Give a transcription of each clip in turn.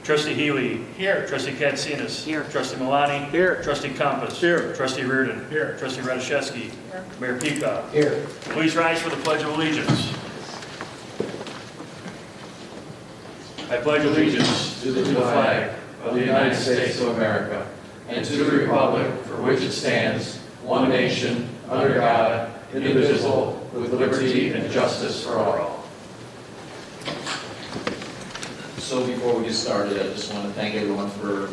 Trustee Healy. Here. Trustee Katsinas. Here. Trustee Malani. Here. Trustee Compass. Here. Trustee Reardon. Here. Trustee Radiszewski. Here. Mayor Peacock. Here. Please rise for the Pledge of Allegiance. I pledge allegiance to the flag of the United States of America and to the republic for which it stands, one nation, under God, indivisible, with liberty and justice for all. So before we get started, I just want to thank everyone for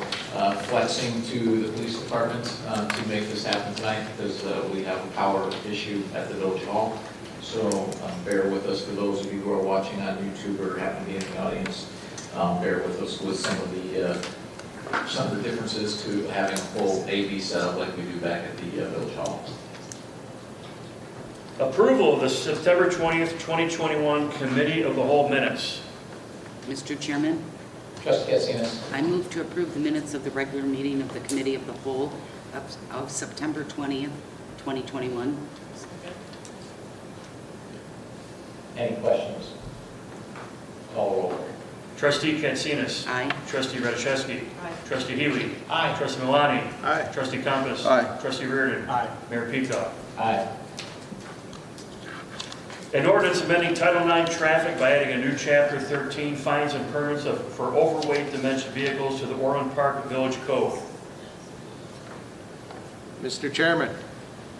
flexing to the police department to make this happen tonight, because we have a power issue at the Village Hall. So bear with us for those of you who are watching on YouTube or happen to be in the audience. Bear with us with some of the differences to having a full AV setup like we do back at the Village Hall. Approval of the September 20th, 2021 Committee of the Whole minutes. Mr. Chairman, Trustee Katsinas. I move to approve the minutes of the regular meeting of the Committee of the Whole of September 20th, 2021. Any questions? Call roll. Trustee Katsinas. Aye. Trustee Radiszewski. Aye. Trustee Healy. Aye. Trustee Malani. Aye. Trustee Compass. Aye. Trustee Reardon. Aye. Mayor Peacock. Aye. An ordinance amending Title IX traffic by adding a new Chapter 13 fines and permits for overweight dementia vehicles to the Orland Park Village Code. Mr. Chairman,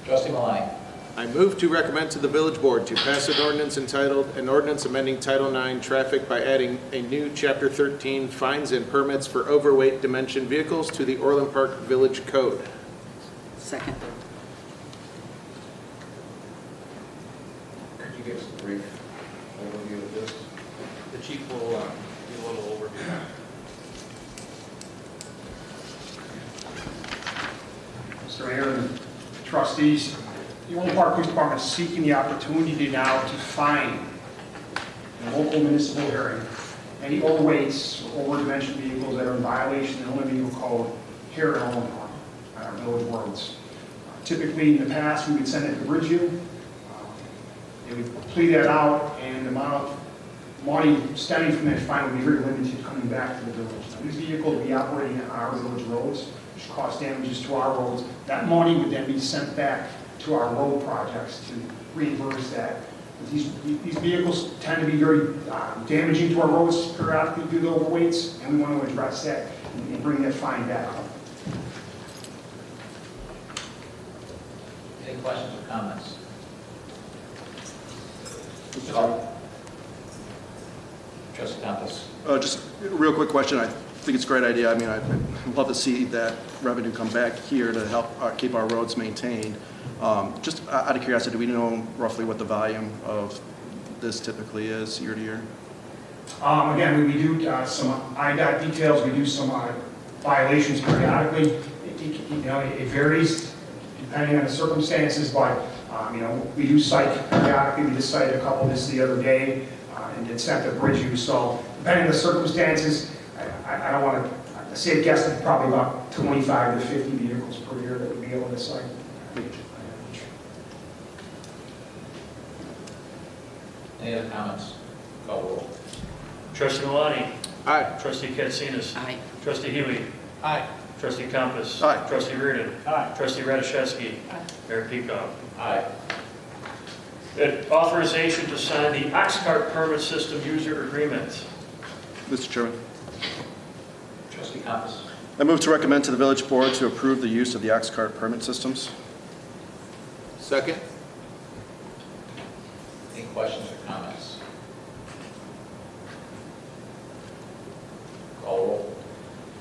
Trustee Malani. I move to recommend to the Village Board to pass an ordinance entitled, an ordinance amending Title IX traffic by adding a new Chapter 13 fines and permits for overweight dementia vehicles to the Orland Park Village Code. Second. Could you give us a brief overview of this? The chief will give a little overview. Mr. Mayor and trustees, the Orland Park Police Department is seeking the opportunity now to fine in a local municipal hearing any overweights or over-dimensioned vehicles that are in violation of the Illinois Vehicle Code here in Orland Park on our village roads. Typically, in the past, we would send it to Bridgeview. They would plead that out, and the amount of money stemming from that fine would be very limited coming back to the village. Now, these vehicles would be operating on our village roads, which cause damages to our roads. That money would then be sent back to our road projects to reimburse that. These vehicles tend to be very damaging to our roads periodically due to overweights, and we want to address that and bring that fine back up. Any questions or comments? Trustee Compass. Just a real quick question. I think it's a great idea. I mean, I'd love to see that revenue come back here to help keep our roads maintained. Just out of curiosity, do we know roughly what the volume of this typically is year to year? Again, we do some IDOT details. We do some violations periodically. It varies depending on the circumstances, but we do cite periodically. We just cited a couple just the other day, and it's sent to Bridgeview. So depending on the circumstances, I don't want to say a guess of probably about 25 to 50 vehicles per year that would be able to cite. Any other comments? Call roll. Trustee Malani. Aye. Trustee Katsinas. Aye. Trustee Healy. Aye. Trustee Compass. Aye. Trustee Reardon. Aye. Trustee Radiszewski. Aye. Mayor Peacock. Aye. Authorization to sign the Oxcart permit system user agreement. Mr. Chairman, Trustee Compass. I move to recommend to the Village Board to approve the use of the Oxcart permit systems. Second. Any questions or comments? Call roll.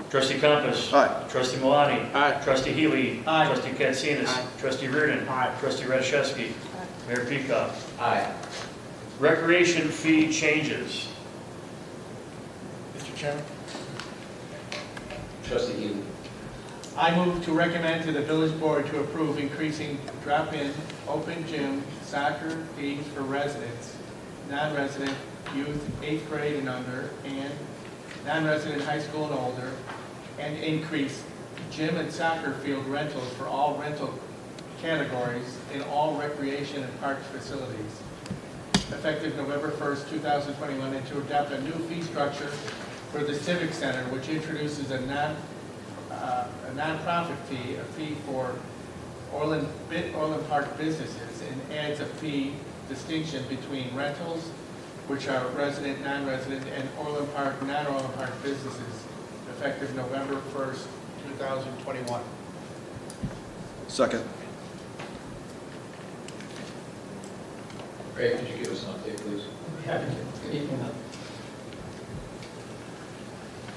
Trustee Compass. Aye. Trustee Malani. Aye. Trustee Healy. Aye. Trustee Katsinas. Aye. Trustee Reardon. Aye. Trustee Radiszewski. Mayor Peacock. Aye. Recreation fee changes. Mr. Chairman, Trustee Healy. I move to recommend to the Village Board to approve increasing drop-in, open gym, soccer fees for residents, non-resident youth 8th grade and under, and non-resident high school and older, and increase gym and soccer field rentals for all rental categories in all recreation and parks facilities, effective November 1st, 2021, and to adopt a new fee structure for the Civic Center, which introduces a nonprofit fee, a fee for Orland Park businesses, and adds a fee distinction between rentals, which are resident, non-resident, and Orland Park, non-Orland Park businesses, effective November 1st, 2021. Second. Ray, could you give us an update, please? Happy to. Good evening.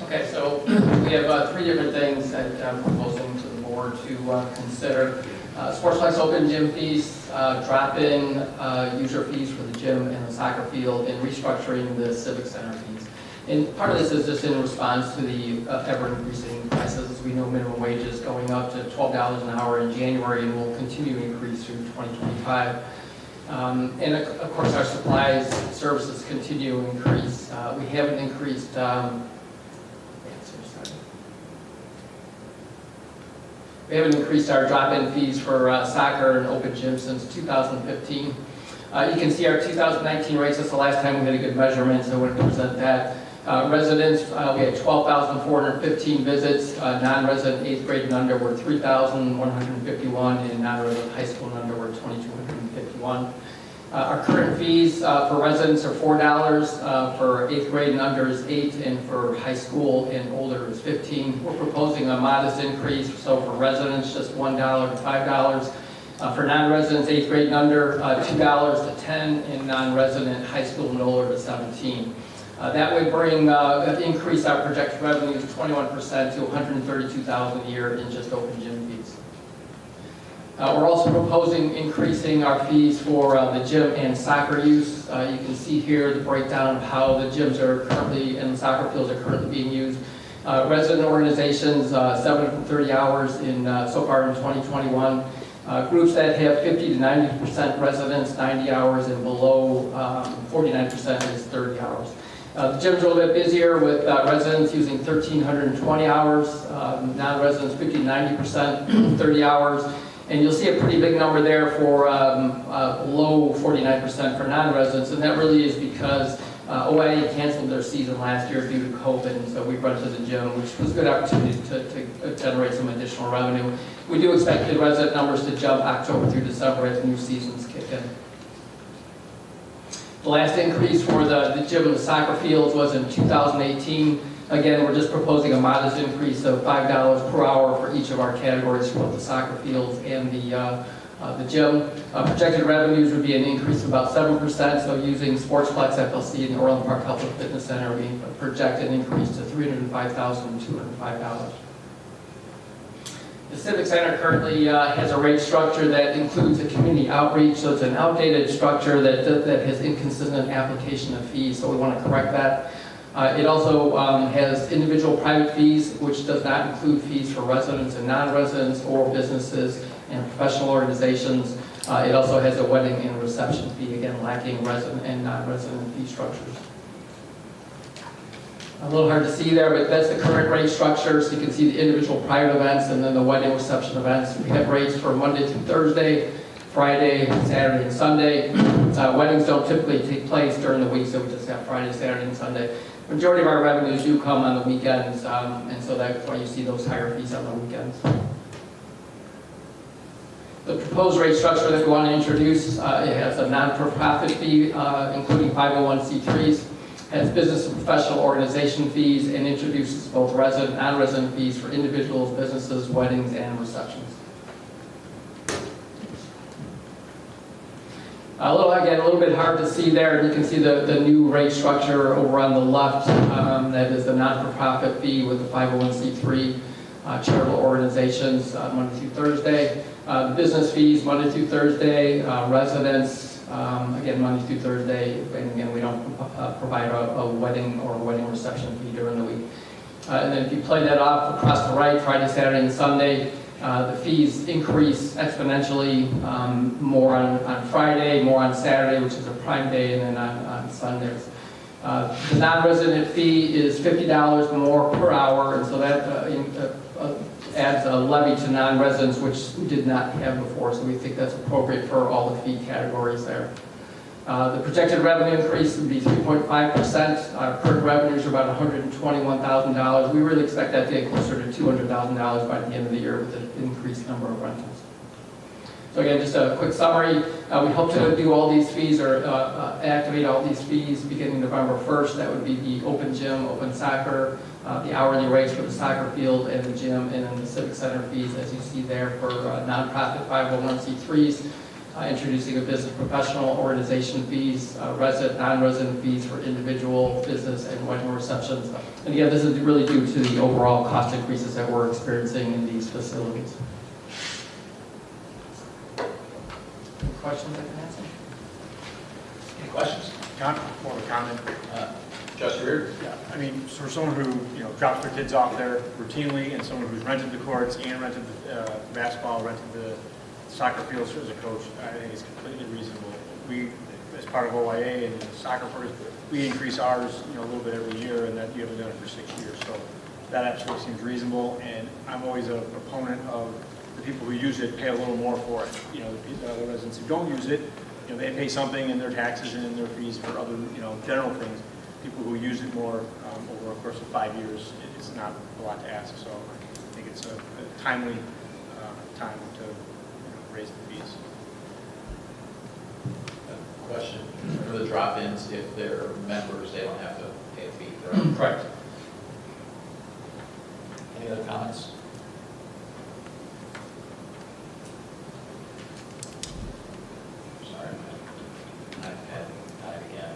Okay, so we have three different things that I'm proposing to the board to consider. Sportsplex open gym fees, drop-in user fees for the gym and the soccer field, and restructuring the civic center fees. And part of this is just in response to the ever-increasing prices. As we know, minimum wage is going up to $12 an hour in January and will continue to increase through 2025. And of course, our supplies services continue to increase. We haven't increased our drop-in fees for soccer and open gym since 2015. You can see our 2019 rates. That's the last time we had a good measurement, so I wanted to present that. Residents, we had 12,415 visits. Non-resident 8th grade and under were 3,151, and non-resident high school and under were 2,251. Our current fees for residents are $4, for 8th grade and under is $8, and for high school and older is $15. We're proposing a modest increase, so for residents just $1 to $5. For non-residents 8th grade and under, $2 to $10, and non-resident high school and older to $17. That would increase our projected revenues 21% to $132,000 a year in just open gym fees. We're also proposing increasing our fees for the gym and soccer use. You can see here the breakdown of how the gyms are currently and the soccer fields are currently being used. Resident organizations, 730 hours so far in 2021. Groups that have 50 to 90% residents, 90 hours, and below 49% is 30 hours. The gyms are a little bit busier with residents using 1,320 hours, non-residents 50 to 90%, 30 hours. And you'll see a pretty big number there for below 49% for non-residents, and that really is because OIA canceled their season last year due to COVID, and so we brought it to the gym, which was a good opportunity to generate some additional revenue. We do expect the resident numbers to jump October through December as new seasons kick in. The last increase for the gym and the soccer fields was in 2018. Again, we're just proposing a modest increase of $5 per hour for each of our categories for both the soccer fields and the gym. Projected revenues would be an increase of about 7%, so using Sportsplex FLC and the Orland Park Health and Fitness Center, we project an increase to $305,205. The Civic Center currently has a rate structure that includes a community outreach, so it's an outdated structure that has inconsistent application of fees, so we want to correct that. It also has individual private fees, which does not include fees for residents and non-residents or businesses and professional organizations. It also has a wedding and reception fee, again lacking resident and non-resident fee structures. A little hard to see there, but that's the current rate structure, so you can see the individual private events and then the wedding reception events. We have rates for Monday through Thursday, Friday, Saturday, and Sunday. Weddings don't typically take place during the week, so we just have Friday, Saturday, and Sunday. The majority of our revenues do come on the weekends, and so that's why you see those higher fees on the weekends. The proposed rate structure that we want to introduce, it has a non-for-profit fee, including 501c3s, has business and professional organization fees, and introduces both resident and non-resident fees for individuals, businesses, weddings, and receptions. A little bit hard to see there. You can see the new rate structure over on the left. That is the non-for-profit fee with the 501c3 charitable organizations Monday through Thursday. Business fees Monday through Thursday. Residents, again, Monday through Thursday. And again, we don't provide a wedding or wedding reception fee during the week. And then if you play that off across the right, Friday, Saturday, and Sunday, the fees increase exponentially, more on Friday, more on Saturday, which is a prime day, and then on Sundays. The non-resident fee is $50 more per hour, and so that adds a levy to non-residents, which we did not have before, so we think that's appropriate for all the fee categories there. The projected revenue increase would be 3.5%. Our current revenues are about $121,000. We really expect that to get closer to $200,000 by the end of the year with an increased number of rentals. So again, just a quick summary. We hope to do all these fees or activate all these fees beginning November 1st. That would be the open gym, open soccer, the hourly rates for the soccer field and the gym, and then the civic center fees, as you see there, for nonprofit 501c3s, introducing a business professional organization fees, resident, non-resident fees for individual business and wedding receptions. And again, this is really due to the overall cost increases that we're experiencing in these facilities. Any questions I can answer? Any questions? More of a comment. Trustee Reardon? Yeah, I mean, for someone who, drops their kids off there routinely, and someone who's rented the courts and rented the basketball, rented the soccer fields as a coach, I think it's completely reasonable. We, as part of OIA and soccer players, we increase ours, a little bit every year, and that you haven't done it for 6 years. So that absolutely seems reasonable, and I'm always a proponent of the people who use it pay a little more for it. The residents who don't use it, they pay something in their taxes and in their fees for other, general things. People who use it more over a course of 5 years, it's not a lot to ask. So I think it's a timely time to raise the fees. Question for the drop-ins, if they're members, they don't have to pay a fee, correct? Correct. Any other comments? Sorry, I've had time again.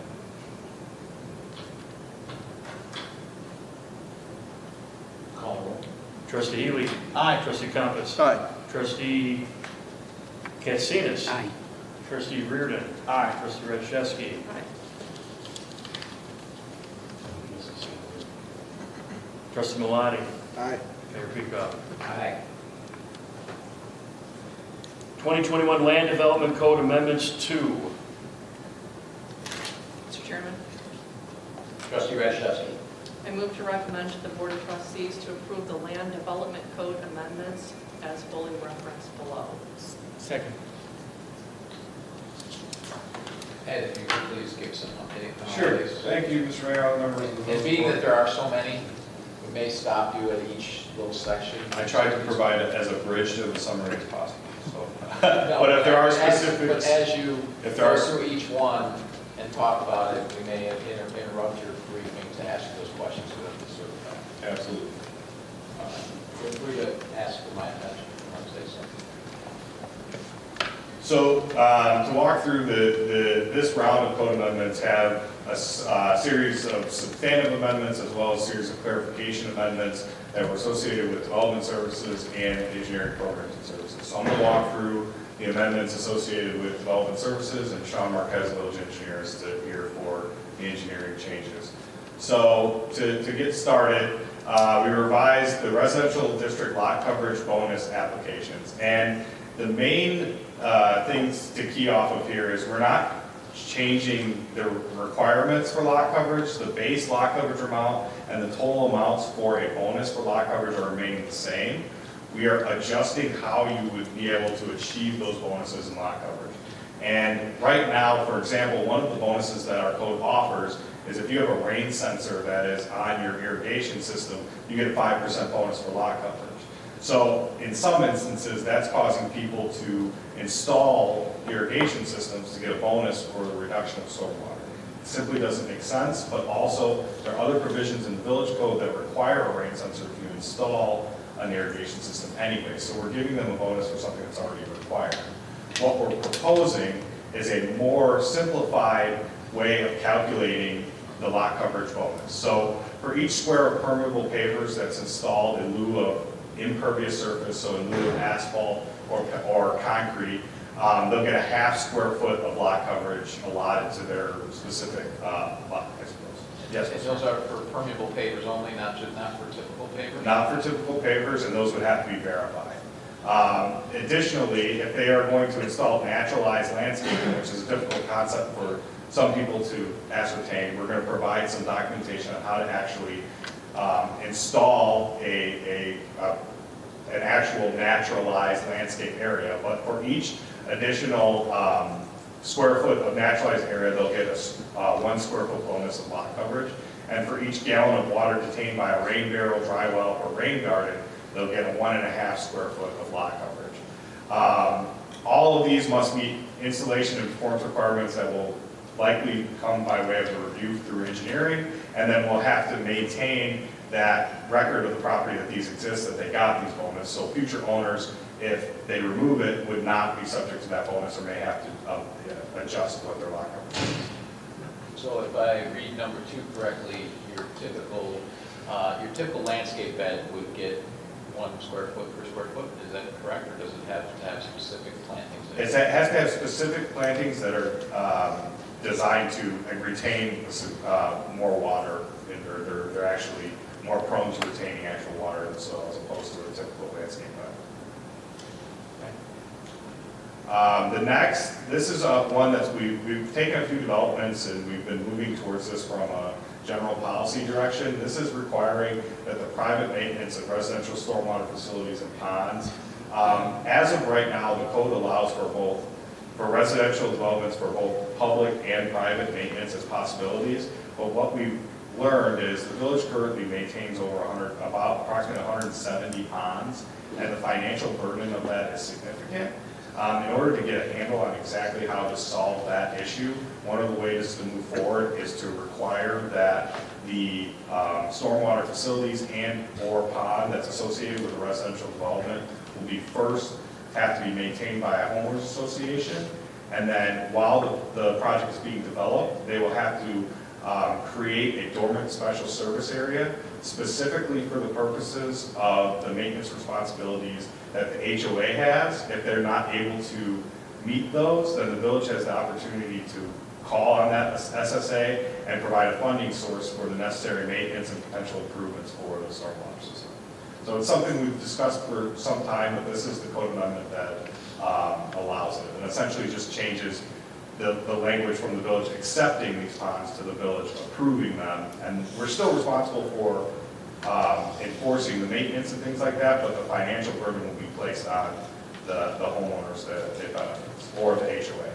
Call the roll. Trustee Ely. Aye. Trustee Compass. Aye. Trustee Katsinas. Aye. Trustee Reardon. Aye. Trustee Rachevsky. Trustee Malani. Aye. Mayor Peacock. Aye. 2021 Land Development Code Amendments 2. Mr. Chairman, Trustee Rachevsky. I move to recommend to the Board of Trustees to approve the Land Development Code amendments as fully referenced below. Second. Ed, if you could please give us an update on all Sure. these. Thank you, Mr. Mayor, members of the And village being board. that there are so many, we may stop you at each little section. I tried to provide it as a bridge to the summary as possible, so. But if there are But specifics, as you if there go are- through each one and talk about it, we may interrupt your briefing to ask those questions so that it's certified. absolutely. Feel free to ask for my attention if you want to say something. So to walk through this round of code amendments have a series of substantive amendments as well as a series of clarification amendments that were associated with development services and engineering programs and services. So I'm going to walk through the amendments associated with development services, and Sean Marquez, village engineer, is here for the engineering changes. So to get started, we revised the residential district lot coverage bonus applications. And the main things to key off of here is we're not changing the requirements for lot coverage. The base lot coverage amount and the total amounts for a bonus for lot coverage are remaining the same. We are adjusting how you would be able to achieve those bonuses in lot coverage. And right now, for example, one of the bonuses that our code offers is if you have a rain sensor that is on your irrigation system, you get a 5% bonus for lot coverage. So in some instances, that's causing people to install irrigation systems to get a bonus for the reduction of stormwater. It simply doesn't make sense, but also there are other provisions in the village code that require a rain sensor if you install an irrigation system anyway. So we're giving them a bonus for something that's already required. What we're proposing is a more simplified way of calculating the lot coverage bonus. So for each square of permeable pavers that's installed in lieu of impervious surface, so in lieu of asphalt or concrete, they'll get a half square foot of lot coverage allotted to their specific lot, I suppose. Yes, And Mr. those are for permeable pavers only, not for typical pavers? Not for typical pavers, and those would have to be verified. Additionally, if they are going to install naturalized landscaping, which is a difficult concept for some people to ascertain, we're going to provide some documentation on how to actually install an actual naturalized landscape area. But for each additional square foot of naturalized area, they'll get a 1 square foot bonus of lot coverage. And for each gallon of water detained by a rain barrel, dry well, or rain garden, they'll get a 1.5 square foot of lot coverage. All of these must meet installation and performance requirements that will likely come by way of a review through engineering, and then we'll have to maintain that record of the property that these exist, that they got these bonuses. So future owners, if they remove it, would not be subject to that bonus or may have to adjust what their lot coverage is. So if I read number 2 correctly, your typical landscape bed would get 1 square foot per square foot, is that correct, or does it have to have specific plantings? It has to have specific plantings that are designed to retain more water, or they're actually more prone to retaining actual water in the soil as opposed to a typical landscape bed. This is one that we've taken a few developments and we've been moving towards this from a general policy direction. This is requiring that the private maintenance of residential stormwater facilities and ponds, as of right now, the code allows for residential developments for both public and private maintenance as possibilities. But what we've learned is the village currently maintains about approximately 170 ponds, and the financial burden of that is significant. In order to get a handle on exactly how to solve that issue, one of the ways to move forward is to require that the stormwater facilities and/or pond that's associated with a residential development will have to be maintained by a homeowners association, and then while the project is being developed, they will have to create a dormant special service area specifically for the purposes of the maintenance responsibilities that the HOA has. If they're not able to meet those, then the village has the opportunity to call on that SSA and provide a funding source for the necessary maintenance and potential improvements for the stormwater system. So it's something we've discussed for some time, but this is the code amendment that allows it, and essentially just changes the language from the village accepting these ponds to the village approving them, and we're still responsible for enforcing the maintenance and things like that, but the financial burden will be placed on the homeowners that they benefit, or the HOA.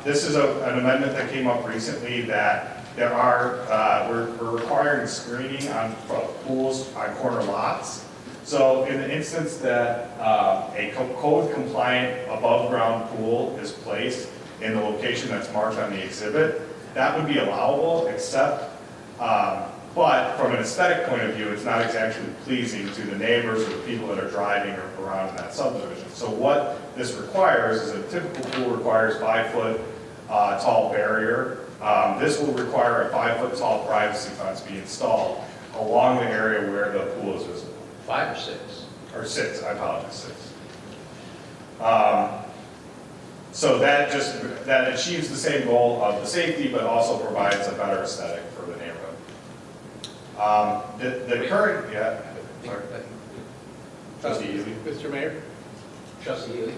This is an amendment that came up recently that we're requiring screening on pools on corner lots. So in the instance that a code-compliant above-ground pool is placed in the location that's marked on the exhibit, that would be allowable, except, but from an aesthetic point of view, it's not exactly pleasing to the neighbors or the people that are driving around in that subdivision. So what this requires is a typical pool requires 5-foot tall barrier. This will require a 5-foot tall privacy fence be installed along the area where the pool is visible. 5 or 6? Or 6, I apologize, 6. So that achieves the same goal of the safety, but also provides a better aesthetic for the neighborhood. The current, yeah. Sorry. Trustee Ely. Mr. Mayor, Trustee Ely?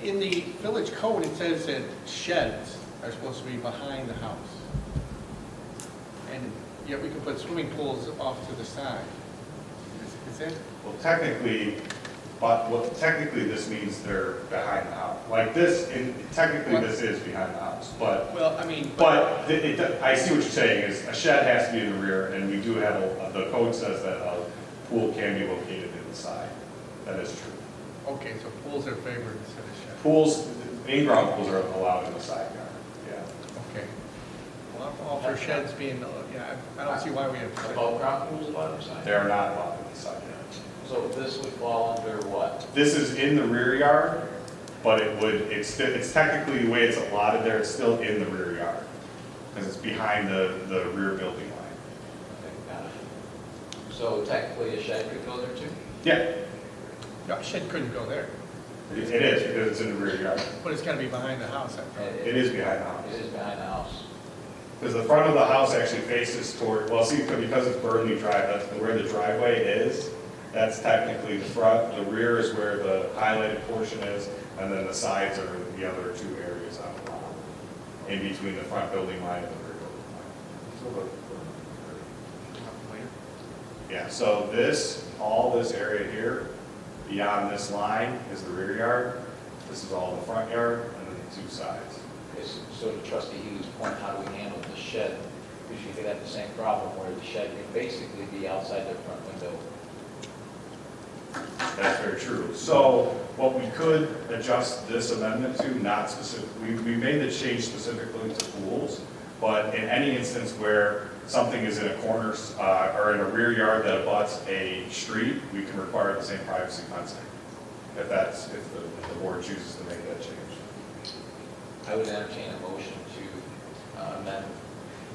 in the village code, it says that sheds are supposed to be behind the house. And yet we can put swimming pools off to the side. Is it? Well, technically, this means they're behind the house. Like this, technically this is behind the house, but. Well, I mean. But I see what you're saying is a shed has to be in the rear, and we do have, the code says that a pool can be located in the side. That is true. Okay, so pools are favored instead of sheds. Pools, in-ground pools are allowed in the side yard, yeah. Okay. Well, I'm all for sheds being, yeah, I don't see why we have sheds. Above ground pools allowed on the side? They are not allowed in the side yard. So this would fall under what? This is in the rear yard, but it's technically the way it's allotted there, it's still in the rear yard. Because it's behind the rear building line. Okay, got it. So technically a shed could go there too? Yeah, No, shed couldn't go there, it is, because it's in the rear yard. but it's gotta be behind the house, I thought. It is behind the house. It is behind the house. Because the front of the house actually faces toward, well, see, because it's Burnley Drive, that's where the driveway is. That's technically the front. The rear is where the highlighted portion is, and then the sides are the other two areas on the lot, in between the front building line and the rear building line. Yeah, so all this area here Beyond this line is the rear yard. This is all the front yard, and then the two sides. Okay, so to trustee Healy's point, how do we handle the shed? Because you could have the same problem where the shed can basically be outside their front window. That's very true. So what we could adjust this amendment to, not specific, we made the change specifically to pools, but in any instance where something is in a corner or in a rear yard that abuts a street, we can require the same privacy fencing. If the board chooses to make that change. I would entertain a motion to amend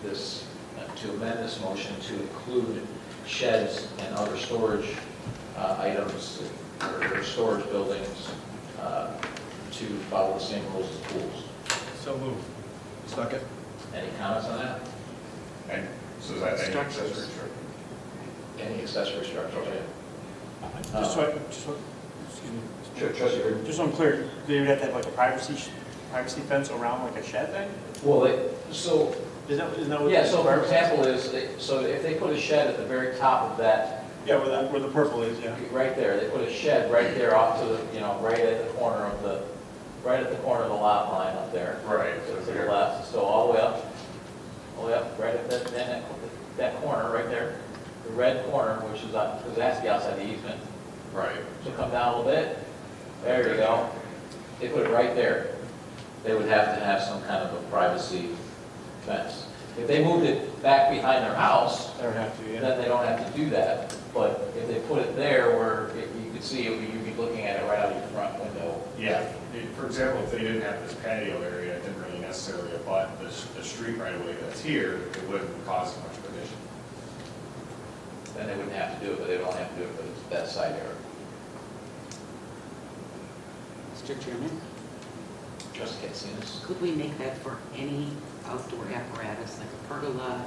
this motion to include sheds and other storage items or storage buildings to follow the same rules as pools. So moved. Second. Any comments on that? And so is that any accessory structure? Any accessory structure? Okay. Excuse me. Sure, trustee Reardon. Just so I'm clear, they would have to have like a privacy fence around like a shed then? Well, Isn't that what? yeah, so for example so if they put a shed at the very top of that, Yeah, where the purple is, yeah. right there, they put a shed right there off to the, right at the corner of the lot line up there. Right. So to the left, so all the way up, right at that corner right there, the red corner, which is because it has to be outside the easement. Right. So come down a little bit, there you go. They put it right there. They would have to have some kind of a privacy fence. If they moved it back behind their house, They would have to, yeah. then they don't have to do that. But if they put it there where you could see it, you'd be looking at it right out of your front window. Yeah. For example, if they didn't have this patio area, it didn't really necessarily abut the street right away that's here, it wouldn't cause much of an issue. Then they wouldn't have to do it, but they don't have to do it for that side yard. Mr. Chairman, Trustee Katsinas? could we make that for any outdoor apparatus, like a pergola,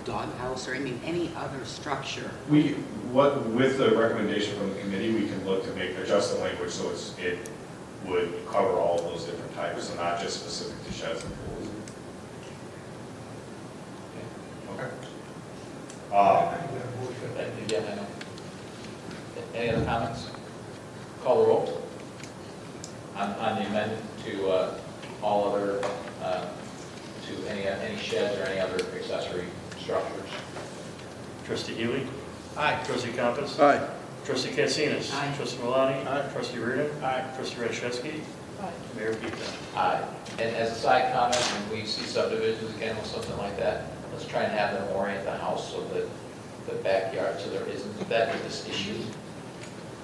doghouse, or any other structure? With the recommendation from the committee, we can look to adjust the language so it would cover all of those different types, and not just specific to sheds and pools. Okay. Again, I know. Any other comments? Call the roll. On the amendment to all other, to any sheds or any other accessory structures. Trustee Healy? Aye. Trustee Compass? Aye. Trustee Katsinas? Aye. Trustee Malani? Aye. Trustee Reardon? Aye. Trustee Rashevsky? Aye. Mayor Pete. Aye. And as a side comment, when we see subdivisions again with something like that, let's try and have them orient the house so that the backyard, so there isn't this issue,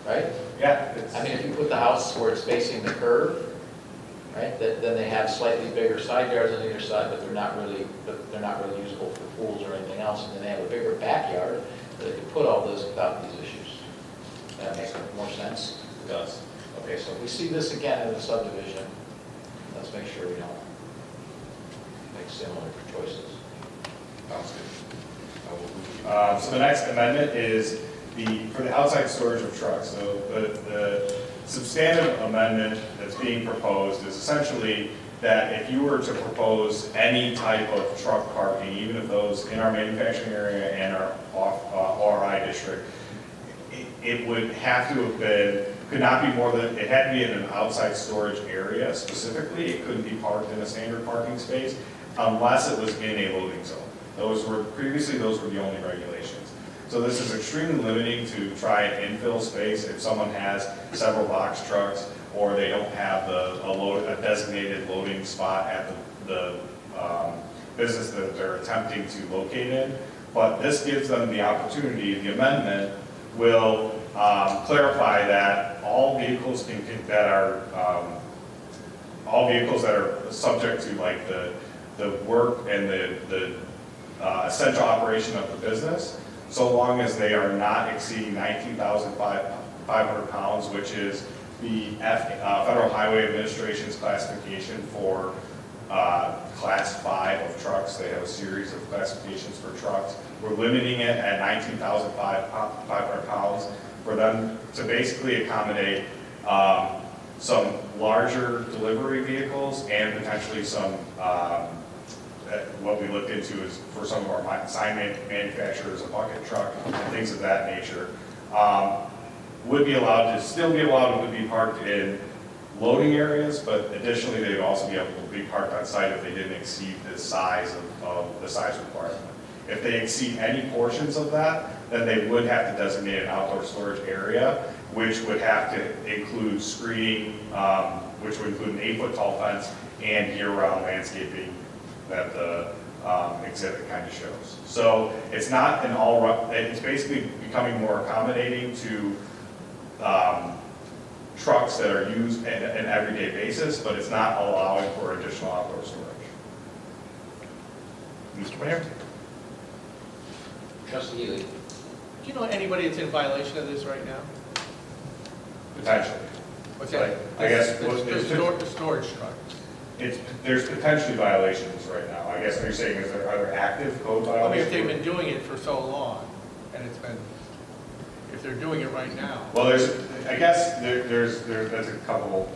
right? Yeah. I mean, if you put the house where it's facing the curb, right, then they have slightly bigger side yards on either side, but they're not really usable for pools or anything else, and then they have a bigger backyard, that they could put all this without these issues. That makes more sense? It does. Okay, so if we see this again in the subdivision, let's make sure we don't make similar choices. Sounds good. So the next amendment is for the outside storage of trucks. So the substantive amendment that's being proposed is essentially that if you were to propose any type of truck parking, even if those in our manufacturing area and our ORI district, it would have to have been, could not be more than, it had to be in an outside storage area specifically. It couldn't be parked in a standard parking space unless it was in a loading zone. Previously those were the only regulations. So this is extremely limiting to try and infill space if someone has several box trucks or they don't have a designated loading spot at the business that they're attempting to locate in. But this gives them the opportunity, the amendment will clarify that all vehicles that are subject to like the work and the essential operation of the business, so long as they are not exceeding 19,500 pounds, which is the Federal Highway Administration's classification for Class 5 of trucks. They have a series of classifications for trucks. We're limiting it at 19,500 pounds for them to basically accommodate some larger delivery vehicles and potentially some what we looked into is for some of our sign manufacturers, a bucket truck, and things of that nature. would be allowed to, still be allowed to be parked in loading areas, but additionally, they'd also be able to be parked on site if they didn't exceed the size of the size requirement. If they exceed any portions of that, then they would have to designate an outdoor storage area, which would have to include screening, which would include an 8-foot tall fence and year-round landscaping that the exhibit kind of shows. So it's not an it's basically becoming more accommodating to trucks that are used on an everyday basis, but it's not allowing for additional outdoor storage. Mr. Mayor? Trustee Healy. Do you know anybody that's in violation of this right now? Potentially. What's Like, that? I guess The storage truck. there's potentially violations right now. I guess what you're saying is are there active code I mean, violations? if they've been doing it for so long, and if they're doing it right now. Well, there's a couple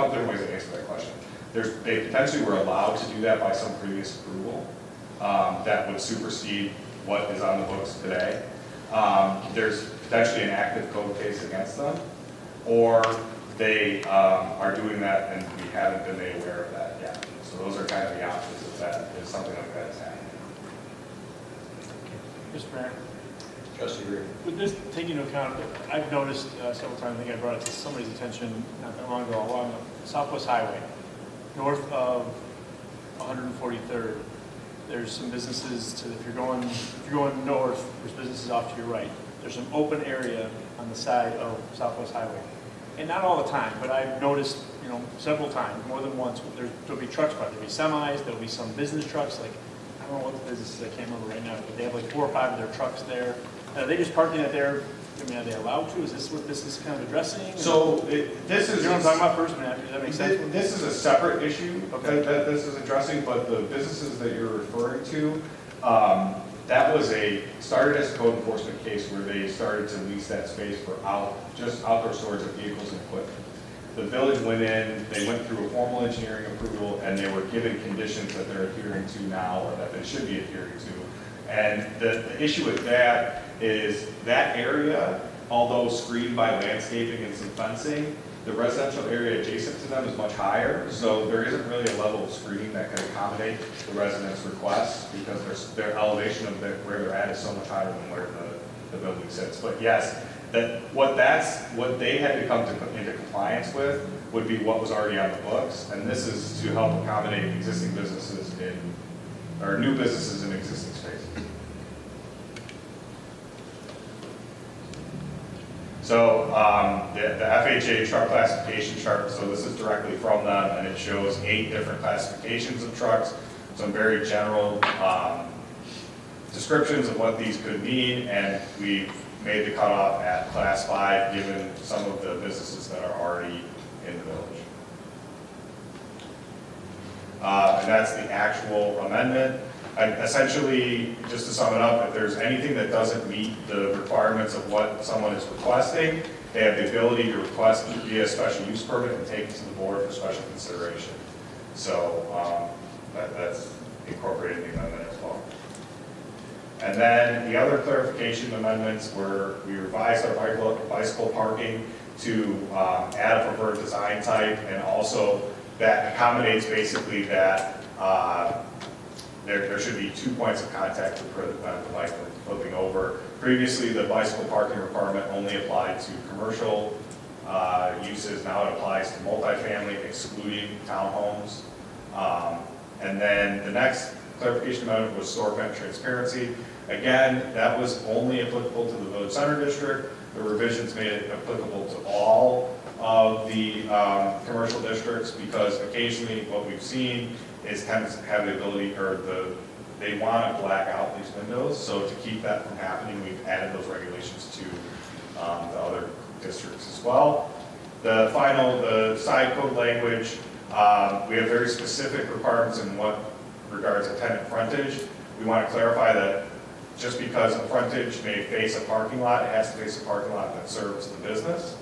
different ways to answer that question. They potentially were allowed to do that by some previous approval that would supersede what is on the books today. There's potentially an active code case against them, or they are doing that and we haven't been made aware of that yet. So those are kind of the options if that is something like that is happening. Mr. Mayor? Trustee Greer. With this taking into account, I've noticed several times, I think I brought it to somebody's attention not that long ago, along the Southwest Highway, north of 143rd, there's some businesses to, if you're going north, there's businesses off to your right. There's some open area on the side of Southwest Highway. And not all the time, but I've noticed, several times, more than once, there'll be trucks parked. There'll be semis, there'll be some business trucks, like, I don't know what the businesses, I can't remember right now, but they have like 4 or 5 of their trucks there. Are they just parking it there? I mean, are they allowed to? Is this what this is kind of addressing? So this is. You know what I'm talking about first, does that make sense? This is a separate issue Okay. that this is addressing, but the businesses that you're referring to, that was started as a code enforcement case where they started to lease that space for just outdoor storage of vehicles and equipment. The village went in, they went through a formal engineering approval, and they were given conditions that they're adhering to now, or that they should be adhering to. And the issue with that is that area, although screened by landscaping and some fencing, the residential area adjacent to them is much higher, so there isn't really a level of screening that can accommodate the residents' requests because their elevation of where they're at is so much higher than where the building sits. But yes, what they had to come into compliance with would be what was already on the books, and this is to help accommodate existing businesses or new businesses in existing spaces. So the FHA truck classification chart, so this is directly from them, and it shows 8 different classifications of trucks, some very general descriptions of what these could mean, and we've made the cutoff at class 5 given some of the businesses that are already in the village. And that's the actual amendment. And essentially, just to sum it up, if there's anything that doesn't meet the requirements of what someone is requesting, they have the ability to request via special use permit and take it to the board for special consideration. So that's incorporated in the amendment as well. And then the other clarification amendments were we revised our bicycle parking to add a preferred design type, and also that accommodates basically that there should be 2 points of contact to prevent the bike from flipping over. Previously, the bicycle parking requirement only applied to commercial uses. Now it applies to multifamily, excluding townhomes. And then the next clarification amendment was storefront transparency. Again, that was only applicable to the Village Center District. The revisions made it applicable to all of the commercial districts, because occasionally what we've seen is tenants have the ability, or they want to black out these windows. So to keep that from happening, we've added those regulations to the other districts as well. The side code language, we have very specific requirements in what regards to tenant frontage. We want to clarify that just because a frontage may face a parking lot, it has to face a parking lot that serves the business.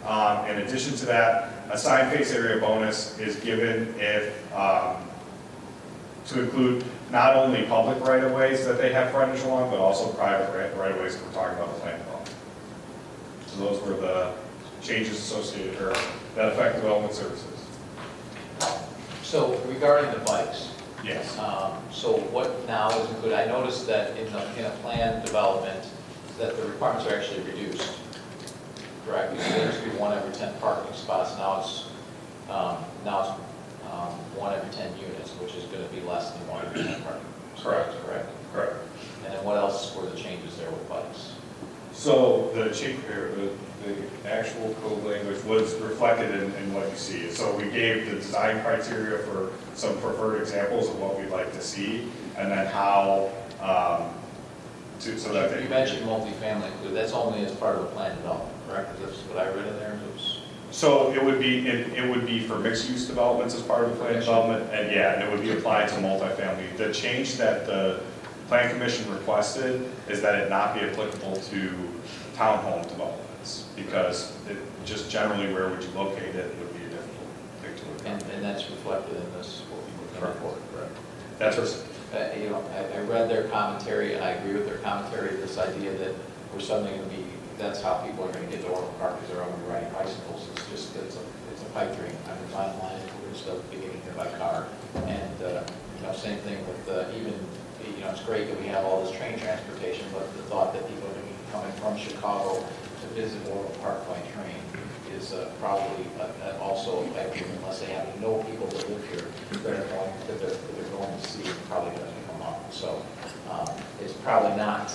In addition to that, a sign face area bonus is given if to include not only public right-of-ways that they have frontage along, but also private right-of-ways if we're talking about the plan development. So those were the changes associated or that affect development services. So regarding the bikes, Yes. so what now is included? I noticed that in a planned development, that the requirements are actually reduced. Correct? There used to be 1 every 10 parking spots. Now it's 1 every 10 units, which is going to be less than 1 every 10 parking. Correct. Correct. Correct. And then what else were the changes there with bikes? So the actual code language was reflected in what you see. So we gave the design criteria for some preferred examples of what we'd like to see, and then how so that they. You mentioned multifamily included. That's only as part of a planned development, correct? Is that what I read in there? So it would be for mixed-use developments as part of the plan development, and yeah, and it would be applied to multifamily. The change that the Plan Commission requested is that it not be applicable to townhome developments, because it just generally where would you locate it would be a difficult thing to look at. And that's reflected in this, what we were going for, correct? That's what. I read their commentary, and I agree with their commentary, this idea that we're suddenly going to be, that's how people are going to get to Orland Park, because they're all going to be riding bicycles. It's a pipe dream. I mean, bottom line, we're just getting here by car. And, same thing with even, it's great that we have all this train transportation, but the thought that people are going to be coming from Chicago to visit Orland Park by train is probably also a pipe dream, unless they have no people that live here that they're going to see, probably doesn't come up. So it's probably not,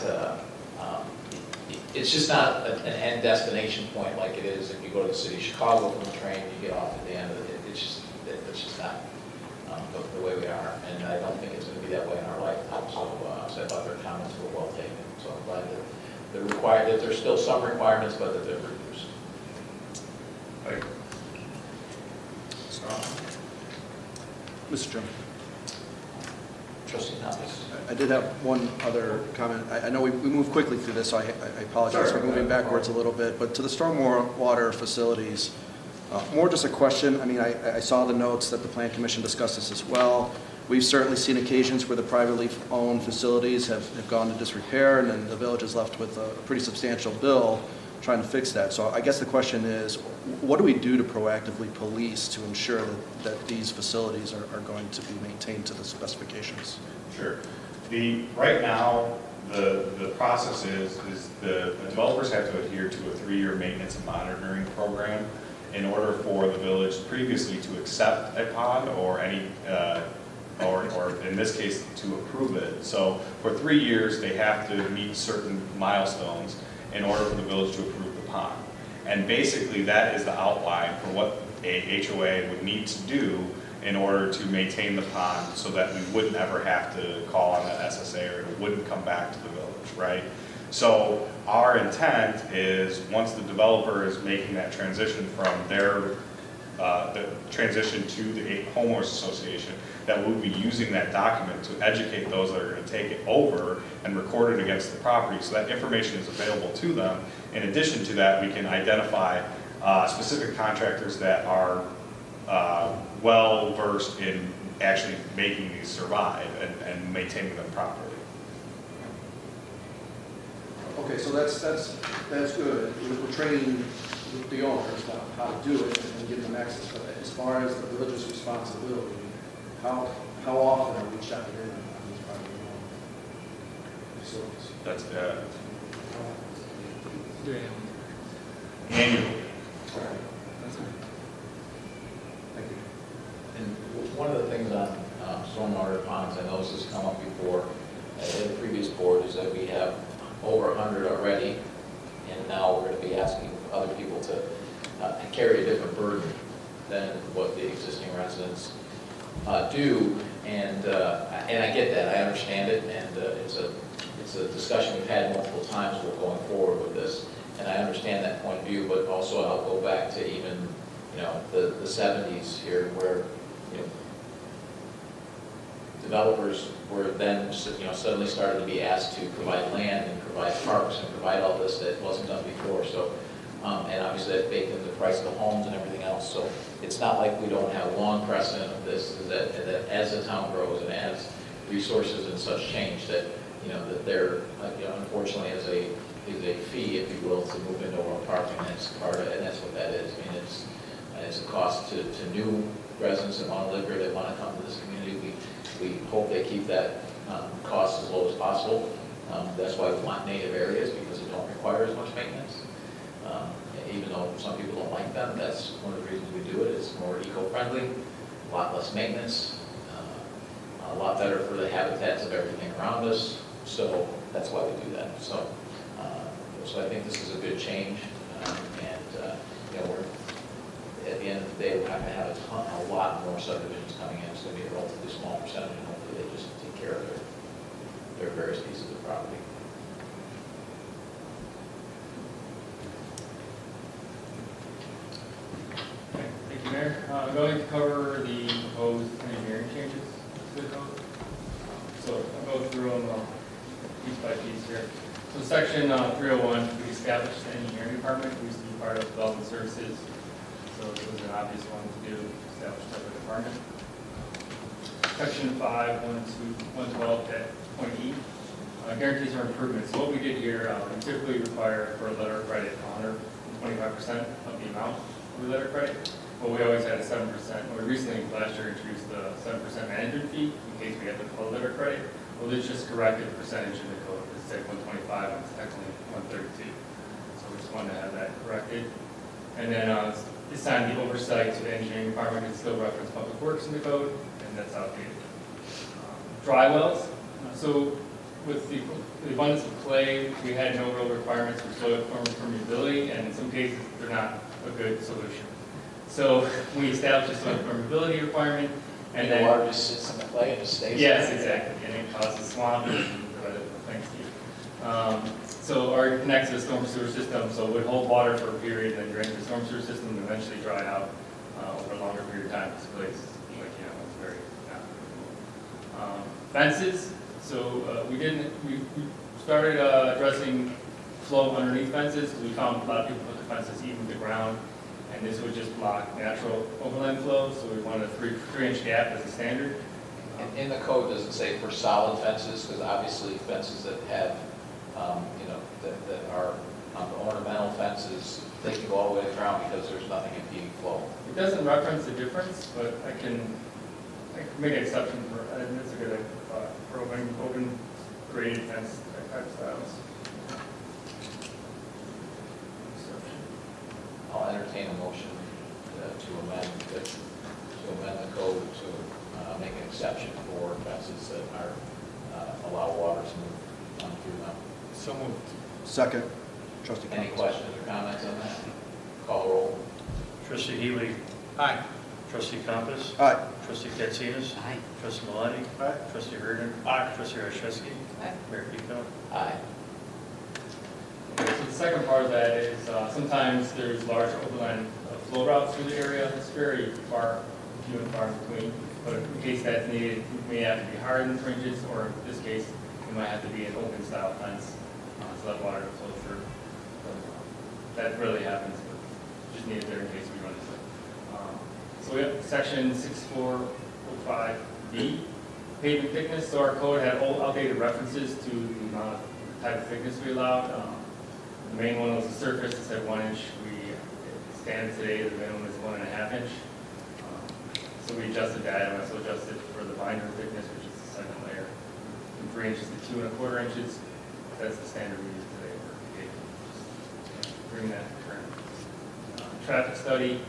it's just not an end destination point like it is if you go to the city of Chicago from the train, you get off at the end of it. It's just not the way we are, and I don't think it's going to be that way in our lifetime. So I thought their comments were well taken. So I'm glad that they're required, that there's still some requirements, but that they're reduced. Like, Mr. Chairman. Trustee Thomas. I did have one other comment. I know we moved quickly through this, so I apologize for moving backwards a little bit. But to the stormwater facilities, more just a question. I mean, I saw the notes that the Plan Commission discussed this as well. We've certainly seen occasions where the privately owned facilities have gone to disrepair, and then the village is left with a pretty substantial bill trying to fix that. So I guess the question is, what do we do to proactively police to ensure that these facilities are going to be maintained to the specifications? Sure. Right now, the process is the developers have to adhere to a 3-year maintenance and monitoring program in order for the village previously to accept a pond or any, or in this case, to approve it. So for 3 years, they have to meet certain milestones in order for the village to approve the pond. And basically, that is the outline for what a HOA would need to do in order to maintain the pond so that we wouldn't ever have to call on that SSA or it wouldn't come back to the village, right? So our intent is once the developer is making that transition from the transition to the homeowners association, that we'll be using that document to educate those that are going to take it over and record it against the property so that information is available to them. In addition to that, we can identify specific contractors that are well versed in actually making these survive and maintaining them properly. Okay, so that's good. We're training the owners about how to do it and give them access. But as far as the village's responsibility, how often are we checking in on these private facilities? That's Doing annually. Thank you. And one of the things on stormwater ponds, I know this has come up before at the previous board, is that we have over 100 already, and now we're going to be asking other people to carry a different burden than what the existing residents do, and I get that, I understand it, and it's a discussion we've had multiple times with going forward with this, and I understand that point of view, but also I'll go back to even the 70s here, where developers were then suddenly started to be asked to provide land and provide parks and provide all this that wasn't done before. So, and obviously that baked into the price of the homes and everything else. So it's not like we don't have a long precedent of this. Is that as the town grows and as resources and such change, that that there, unfortunately, is a fee, if you will, to move into Overland Park, and that's part of it, and that's what that is. I mean, it's a cost to new residents that want to live here, that want to come to this community. We hope they keep that cost as low as possible. That's why we want native areas, because they don't require as much maintenance. Even though some people don't like them, that's one of the reasons we do it. It's more eco-friendly, a lot less maintenance, a lot better for the habitats of everything around us. So that's why we do that. So I think this is a good change, at the end of the day, we're not going to have a lot more subdivisions coming in. It's going to be a relatively small percentage, and hopefully they just take care of their various pieces of property. Thank you, Mayor. I'm going to cover the proposed engineering changes to the code. So I'll go through them piece by piece here. So section 301, we established the engineering department. We used to be part of development services. So it was an obvious one to do, establish a separate department. Section 112.E, guarantees or improvements. So what we did here, we typically require for a letter of credit 125% of the amount of the letter of credit. But we always had a 7%. We recently, last year, introduced the 7% management fee in case we had the full letter of credit. Well, it's just corrected the percentage in the code. It's like 125 and it's actually 132. So we just wanted to have that corrected. And then assign the oversight to the engineering department. It still reference public works in the code, and that's outdated. Dry wells. So with the abundance of clay, we had no real requirements for soil permeability, and in some cases, they're not a good solution. So we established a soil permeability requirement, and then the water just sits in the clay and just stays. Yes, exactly, and it causes swamp and thanks to you. So our connects to the storm sewer system, so it would hold water for a period, then drain the storm sewer system, and eventually dry out over a longer period of time. This place, it's very fences. So we started addressing flow underneath fences, because we found a lot of people put the fences even to the ground, and this would just block natural overland flow. So we wanted a 3-inch gap as a standard. In the code, does it say for solid fences? Because obviously fences that have that are ornamental fences, they can go all the way to the ground because there's nothing impeding flow. It doesn't reference the difference, but I can make an exception for, that's a good for open graded fence type styles. I'll entertain a motion to amend the code to make an exception for fences that are allow water to move on through them. So moved. Second. Trustee Any Thomas. questions or comments on that? Call roll. Trustee Healy. Aye. Trustee Compass. Aye. Trustee Katsinas. Aye. Trustee Malani. Aye. Trustee Reardon. Aye. Trustee Rashewski. Aye. Mayor Pico. Aye. Okay, so the second part of that is sometimes there's large overland flow routes through the area. It's very few and far in between. But in case that's needed, it may have to be hardened fringes, or in this case, it might have to be an open style fence so that water flows through. So, that really happens, but just need it there in case we run into it. So we have section 6405B, pavement thickness. So our code had old outdated references to the amount of type of thickness we allowed. The main one was the surface. It said 1 inch. Standard today, the minimum is 1.5 inch. So we adjusted that, and we also adjusted for the binder thickness, which is the second layer, from 3 inches to 2.25 inches. That's the standard we use today for pavement. Just bring that to current. Traffic study.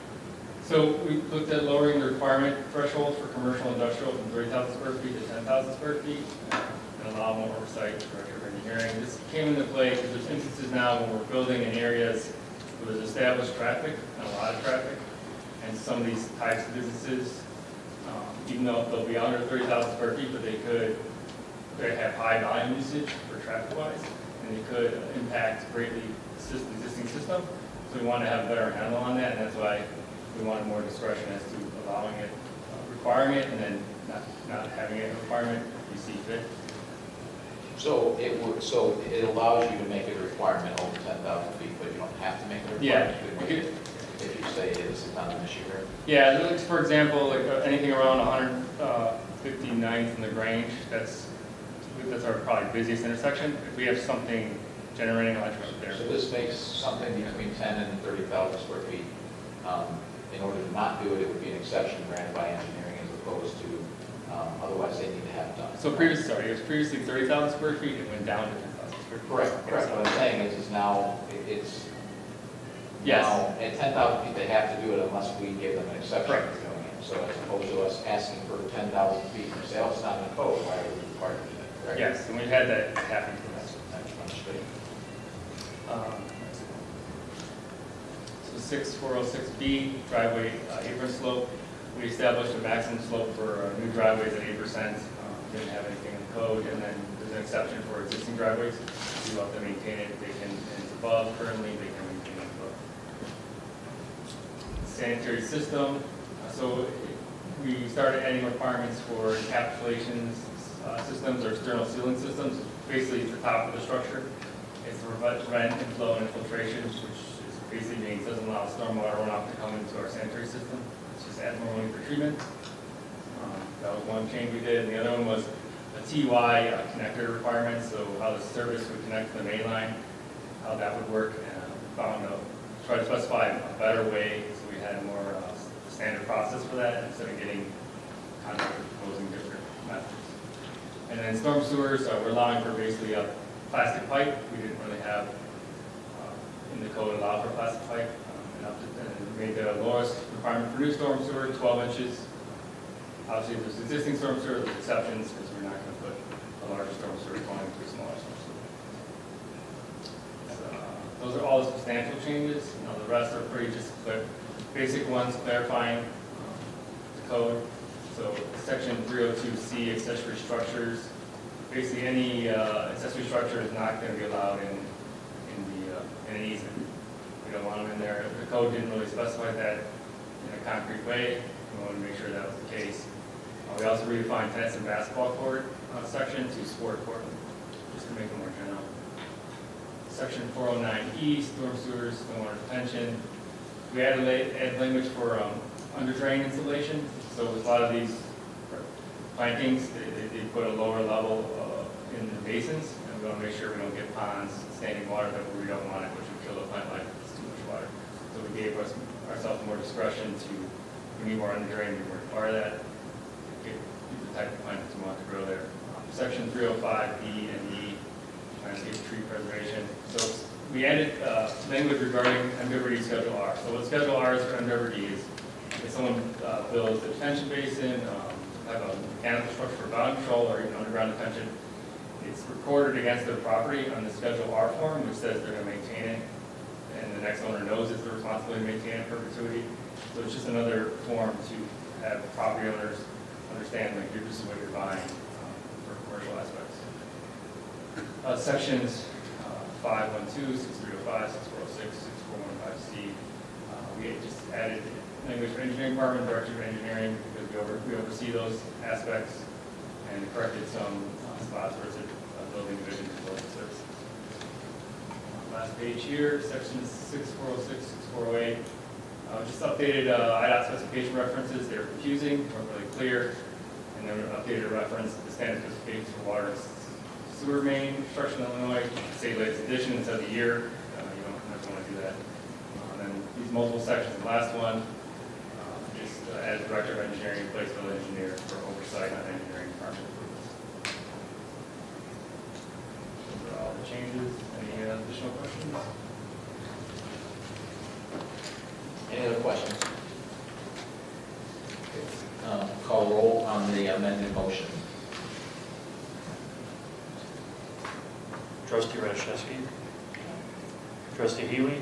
So we looked at lowering the requirement threshold for commercial industrial from 30,000 square feet to 10,000 square feet, and allow more oversight to Director of Engineering. This came into play because there's instances now when we're building in areas where there's established traffic and a lot of traffic, and some of these types of businesses, even though they'll be under 30,000 square feet, but they could have high volume usage for traffic-wise, and they could impact greatly the existing system. So we want to have a better handle on that, and that's why we wanted more discretion as to allowing it, requiring it, and then not having it a requirement if we see fit. So it allows you to make it a requirement over 10,000 feet, but you don't have to make it a requirement. Yeah. You could make it if you say this is not an issue here. Yeah, like for example, like anything around 159th in the Grange, that's our probably busiest intersection. If we have something generating electric up there. So this makes something between 10 and 30,000 square feet. In order to not do it, it would be an exception granted by engineering as opposed to, otherwise they need to have it done. So it was previously 30,000 square feet, it went down to 10,000 square feet. Correct. What I'm saying is now, it's Yes. now at 10,000 feet, they have to do it unless we give them an exception Correct. for doing it. So as opposed to us asking for 10,000 feet, and say, oh, it's not in the code, why are we required to do that? Correct? Yes, and we've had that happen to us. That's understood. So 6406B, driveway apron slope. We established a maximum slope for new driveways at 8%. Didn't have anything in the code, and then there's an exception for existing driveways. If you want to maintain it, they can, and it's above currently, they can maintain it above. Sanitary system. So we started adding requirements for encapsulation systems or external sealing systems. Basically, it's the top of the structure. It's to prevent inflow and infiltration, which is basically means it doesn't allow stormwater runoff to come into our sanitary system. It's just abnormally for treatment. That was one change we did, and the other one was a TY connector requirement, so how the service would connect to the main line, how that would work, and found to try to specify a better way, so we had a more standard process for that instead of getting contractors proposing different methods. And then storm sewers, we're allowing for basically a plastic pipe. We didn't really have in the code allow for plastic pipe, and made the lowest requirement for new storm sewer 12 inches. Obviously, if there's existing storm sewer, there's exceptions because we're not going to put a larger storm sewer going into a smaller storm sewer. So, those are all the substantial changes. The rest are pretty just basic ones clarifying the code. So section 302C, accessory structures. Basically, any accessory structure is not going to be allowed in an easement. We don't want them in there. The code didn't really specify that in a concrete way. We wanted to make sure that was the case. We also redefined tennis and basketball court section to sport court, just to make it more general. Section 409E, storm sewers, stormwater detention. We added language for under drain installation. So with a lot of these plantings, they put a lower level in the basins, and we want to make sure we don't get ponds, standing water that we don't want it, which would kill the plant life if it's too much water. So we gave ourselves more discretion to, we need more under drain, we require that. Get the type of plants we want to grow there. Section 305B and E, landscape tree preservation. So we added language regarding MWD Schedule R. So what Schedule R is for MWD is if someone builds a detention basin, have a mechanical structure for bottom control or even underground detention, it's recorded against their property on the Schedule R form, which says they're going to maintain it, and the next owner knows it's their responsibility to maintain it in perpetuity. So it's just another form to have property owners understand like this is what you're buying for commercial aspects. Sections 512, 6305, 6406, 6415C. We just added language for engineering department, director of engineering, because we oversee those aspects, and corrected some spots where it's a building division for building services. Last page here, sections 6406, 6408. Just updated IDOT specification references. They're confusing, weren't really clear, and then updated a reference to the standard specifications for water sewer main construction in Illinois. Say latest edition instead of the year. You don't want to do that. And then these multiple sections. The last one, just as director of engineering, place village engineer for oversight on engineering department approvals. Those are all the changes. Any additional questions? Any other questions? Call roll on the amended motion. Trustee Rashevsky. Trustee Healy.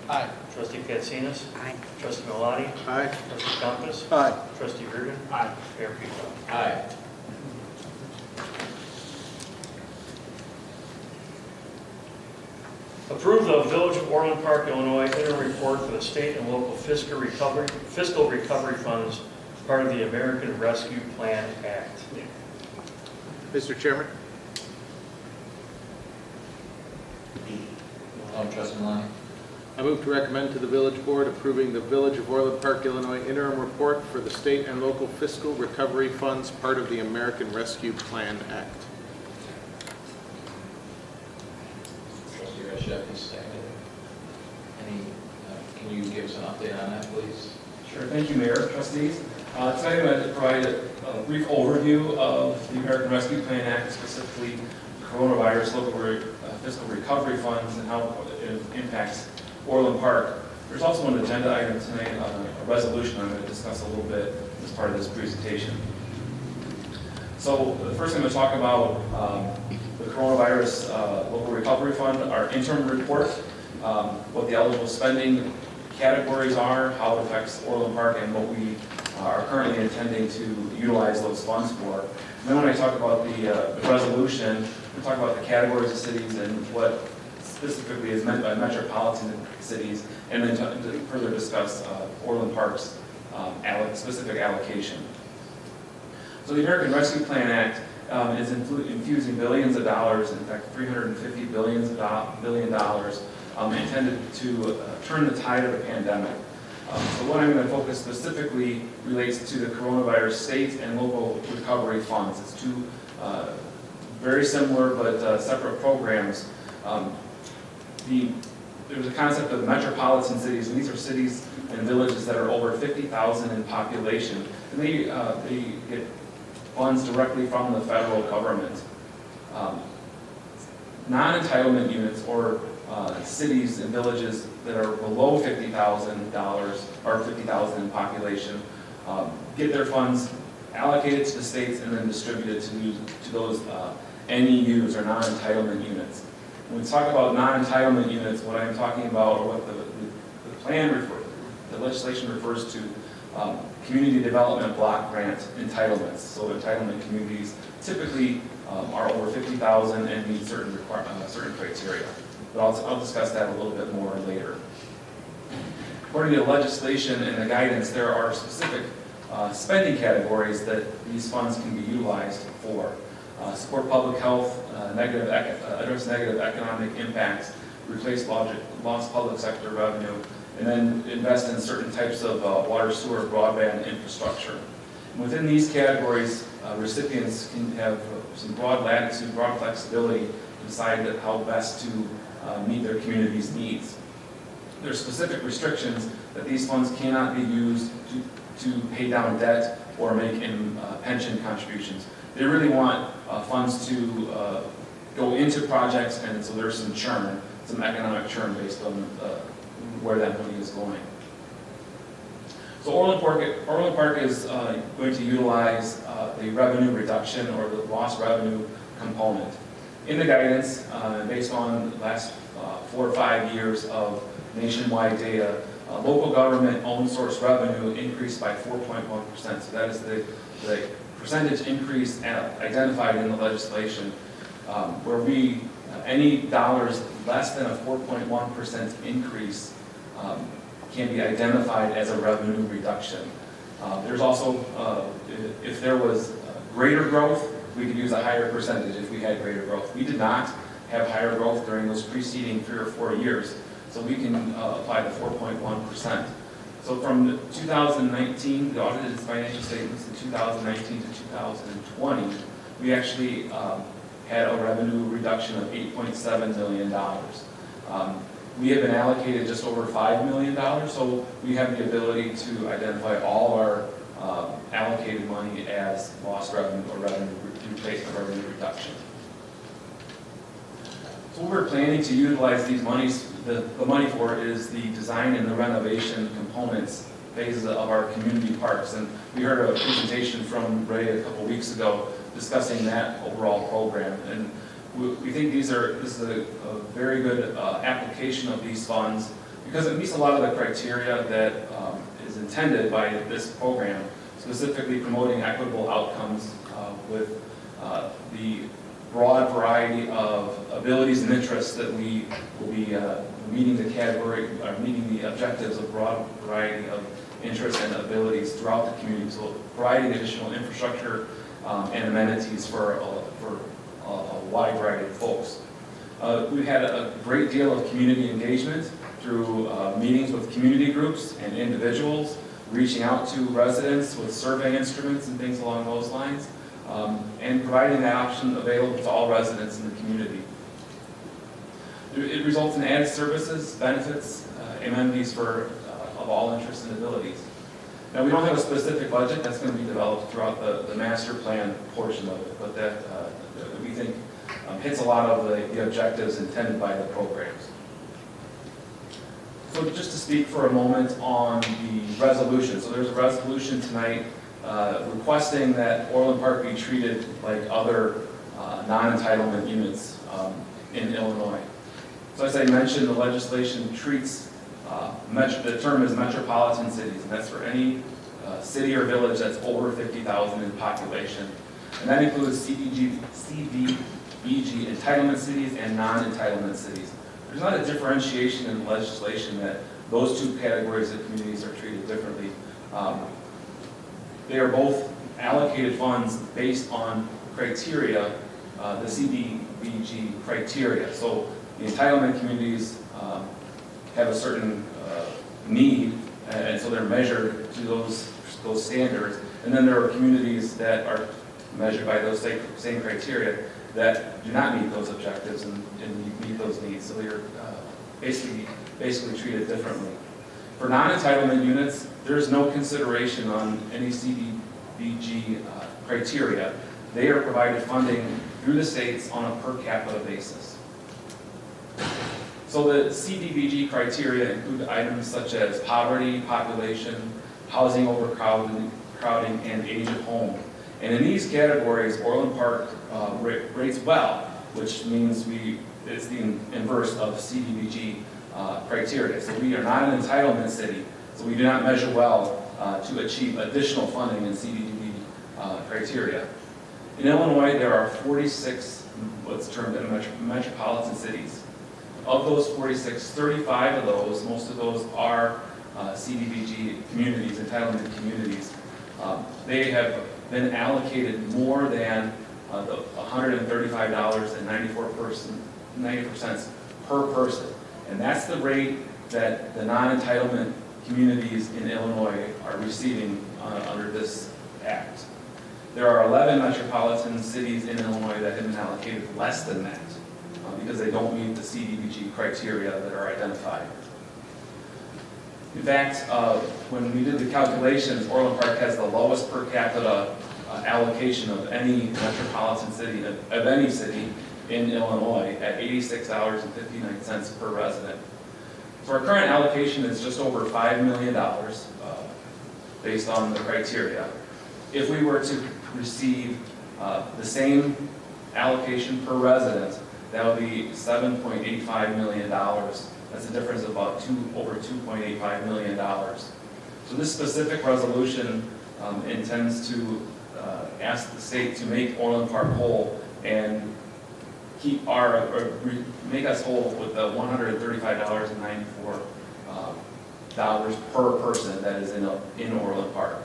Aye. Trustee Katsinas. Aye. Trustee Malati. Aye. Trustee Compass. Aye. Trustee Reardon. Aye. Mayor Peacock. Aye. Approve the Village of Orland Park, Illinois interim report for the state and local fiscal recovery funds, part of the American Rescue Plan Act. Mr. Chairman, Trustee Maloney. I move to recommend to the Village Board approving the Village of Orland Park, Illinois interim report for the state and local fiscal recovery funds, part of the American Rescue Plan Act. update on that, please? Sure, thank you, Mayor, trustees. Tonight I'm going to provide a brief overview of the American Rescue Plan Act, specifically the coronavirus local fiscal recovery funds and how it impacts Orland Park. There's also an agenda item tonight, a resolution I'm going to discuss a little bit as part of this presentation. So the first I'm going to talk about the coronavirus local recovery fund, our interim report, what the eligible spending categories are, how it affects Orland Park, and what we are currently intending to utilize those funds for. And then when I talk about the resolution, we talk about the categories of cities and what specifically is meant by metropolitan cities, and then to further discuss Orland Park's specific allocation. So the American Rescue Plan Act is infusing billions of dollars, in fact $350 billion intended to turn the tide of the pandemic. So what I'm going to focus specifically relates to the coronavirus state and local recovery funds. It's two very similar but separate programs. There's a concept of metropolitan cities, and these are cities and villages that are over 50,000 in population, and they get funds directly from the federal government. Non-entitlement units, or cities and villages that are below $50,000 or 50,000 in population, get their funds allocated to the states and then distributed to those NEUs, or non-entitlement units. When we talk about non-entitlement units, what I'm talking about, or what the legislation refers to, community development block grant entitlements. So entitlement communities typically are over 50,000 and meet certain criteria. But I'll discuss that a little bit more later. According to the legislation and the guidance, there are specific spending categories that these funds can be utilized for. Support public health, address negative economic impacts, replace lost public sector revenue, and then invest in certain types of water, sewer, broadband infrastructure. And within these categories, recipients can have some broad latitude, broad flexibility to decide how best to meet their community's needs. There are specific restrictions that these funds cannot be used to pay down debt or make pension contributions. They really want funds to go into projects, and so there's some churn, some economic churn based on where that money is going. So Orland Park is going to utilize the revenue reduction, or the lost revenue component. In the guidance, based on the last 4 or 5 years of nationwide data, local government owned source revenue increased by 4.1%. So that is the percentage increase identified in the legislation, where any dollars less than a 4.1% increase can be identified as a revenue reduction. There's also, if there was greater growth, we could use a higher percentage if we had greater growth. We did not have higher growth during those preceding 3 or 4 years, so we can apply the 4.1%. So from 2019, the audited financial statements in 2019 to 2020, we actually had a revenue reduction of $8.7 million. We have been allocated just over $5 million, so we have the ability to identify all our allocated money as lost revenue or revenue replacement, revenue reduction. So what we're planning to utilize these monies, the money for is the design and the renovation components phases of our community parks. And we heard a presentation from Ray a couple weeks ago discussing that overall program. And we think this is a very good application of these funds, because it meets a lot of the criteria that is intended by this program, specifically promoting equitable outcomes with the broad variety of abilities and interests that we will be meeting the objectives of broad variety of interests and abilities throughout the community. So providing additional infrastructure and amenities for a wide variety of folks. We've had a great deal of community engagement through meetings with community groups and individuals, reaching out to residents with survey instruments and things along those lines, and providing that option available to all residents in the community. It results in added services, benefits, amenities for of all interests and abilities. Now, we don't have a specific budget that's going to be developed throughout the master plan portion of it, but that we think hits a lot of the objectives intended by the programs. So just to speak for a moment on the resolution. So there's a resolution tonight requesting that Orland Park be treated like other non-entitlement units in Illinois. So as I mentioned, the legislation treats, the term is metropolitan cities, and that's for any city or village that's over 50,000 in population. And that includes CDBG entitlement cities and non-entitlement cities. There's not a differentiation in the legislation that those two categories of communities are treated differently. They are both allocated funds based on criteria, the CDBG criteria. So the entitlement communities have a certain need, and so they're measured to those standards. And then there are communities that are measured by those same criteria that do not meet those objectives and meet those needs. So they're basically treated differently. For non-entitlement units, there's no consideration on any CDBG criteria. They are provided funding through the states on a per capita basis. So the CDBG criteria include items such as poverty, population, housing overcrowding, and age of home. And in these categories, Orland Park rates well, which means it's the inverse of CDBG criteria. So we are not an entitlement city, so we do not measure well to achieve additional funding in CDBG criteria. In Illinois, there are 46 what's termed metropolitan cities. Of those 46, 35 of those, most of those are CDBG communities, entitlement communities. They have been allocated more than the $135.94 per person. And that's the rate that the non-entitlement communities in Illinois are receiving under this act. There are 11 metropolitan cities in Illinois that have been allocated less than that because they don't meet the CDBG criteria that are identified. In fact, when we did the calculations, Orland Park has the lowest per capita allocation of any metropolitan city, of any city in Illinois, at $86.59 per resident. So our current allocation is just over $5 million based on the criteria. If we were to receive the same allocation per resident, that would be $7.85 million. That's a difference of about over $2.85 million. So this specific resolution intends to ask the state to make Orland Park whole and keep make us whole with the $135.94 per person that is in Orland Park.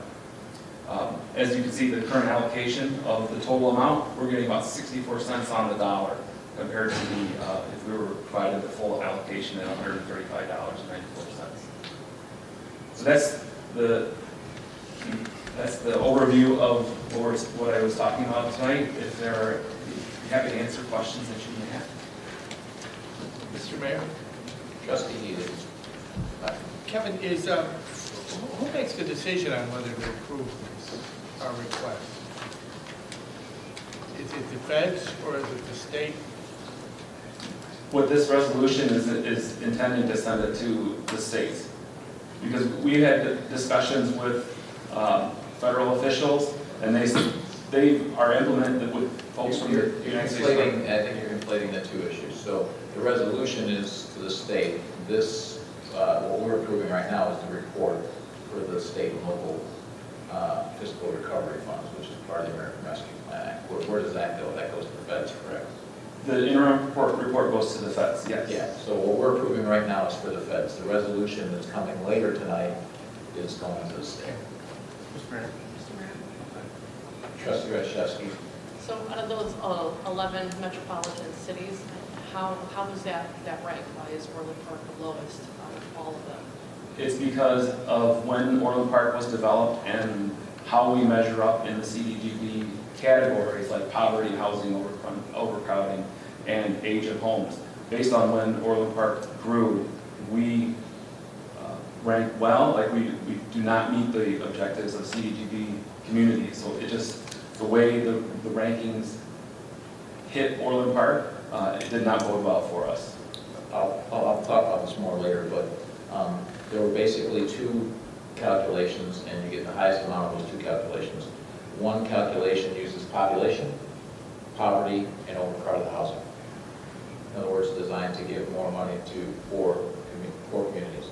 As you can see, the current allocation of the total amount, we're getting about 64 cents on the dollar compared to if we were provided the full allocation at $135.94. So that's the overview of what I was talking about tonight. If there are, I'm happy to answer questions that you may have. Mr. Mayor? Trustee Healy. Kevin, who makes the decision on whether to approve our request? Is it the feds or is it the state? What this resolution is intending to send it to the states. Because we had discussions with federal officials, and they are implemented with folks from the United States. I think you're conflating the two issues. So the resolution is to the state. This, what we're approving right now is the report for the state and local fiscal recovery funds, which is part of the American Rescue Plan Act. Where does that go? That goes to the feds, correct? The interim report goes to the feds, yes. Yeah, so what we're approving right now is for the feds. The resolution that's coming later tonight is going to the state. Mr. Mayor. Trustee Rashevsky. So out of those 11 metropolitan cities, how does that rank? Why is Orland Park the lowest out of all of them? It's because of when Orland Park was developed and how we measure up in the CDBG categories like poverty, housing overcrowding, and age of homes. Based on when Orland Park grew, we rank well, like we do not meet the objectives of CDBG communities. So it just, the way the rankings hit Orland Park, it did not bode well for us. I'll talk about this more later, but there were basically two calculations, and you get the highest amount of those two calculations. One calculation uses population, poverty, and overcrowded housing. In other words, designed to give more money to poor communities.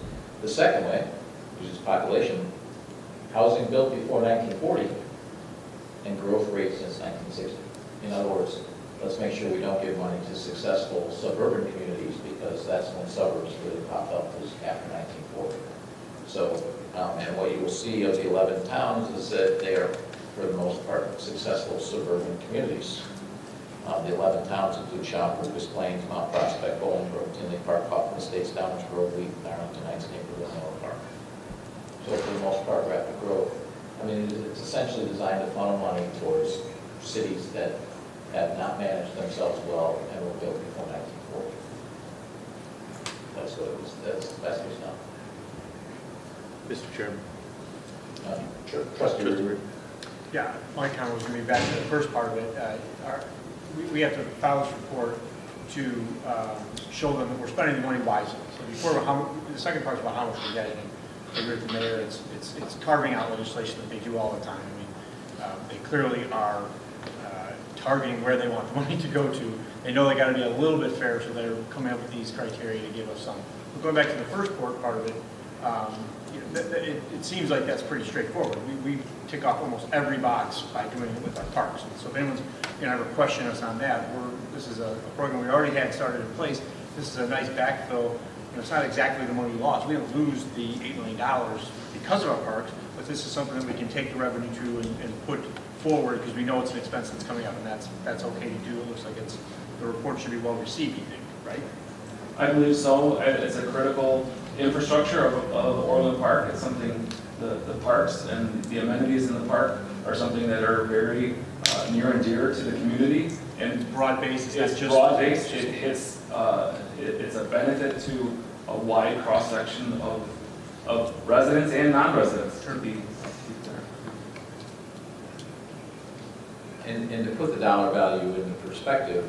The second way uses population, housing built before 1940, and growth rate since 1960. In other words, let's make sure we don't give money to successful suburban communities, because that's when suburbs really popped up, was after 1940. So, and what you will see of the 11 towns is that they are, for the most part, successful suburban communities. The 11 towns include Schaumburg, Des Plaines, Mount Prospect, Bolingbrook, Tinley Park, Kaufman Estates, Downers Grove, Wheaton, Arlington Heights, Naperville, and Miller Park. So for the most part, rapid growth. I mean, it's essentially designed to funnel money towards cities that have not managed themselves well and were built before 1940. That's what it was. That's the best it's done. Mr. Chairman. Trustee Ruger. Yeah, my comment was going to be back to the first part of it. We have to file this report to show them that we're spending the money wisely. So before, the second part is about how much we're getting. I agree with the mayor. It's carving out legislation that they do all the time. I mean, they clearly are targeting where they want the money to go to. They know they got to be a little bit fair, so they're coming up with these criteria to give us some. But going back to the first part of it, it seems like that's pretty straightforward. We tick off almost every box by doing it with our parks. And so if anyone's going to have a question us on that, this is a program we already had started in place. This is a nice backfill. It's not exactly the money we lost. We don't lose the $8 million because of our parks, but this is something that we can take the revenue to and put forward, because we know it's an expense that's coming up, and that's okay to do. It looks like the report should be well received, you think, right? I believe so. It's a critical infrastructure of Orland Park. It's something, the parks and the amenities in the park are something that are very near and dear to the community. And broad-based, it's broad-based. It's a benefit to a wide cross-section of residents and non-residents. Sure. And to put the dollar value into perspective,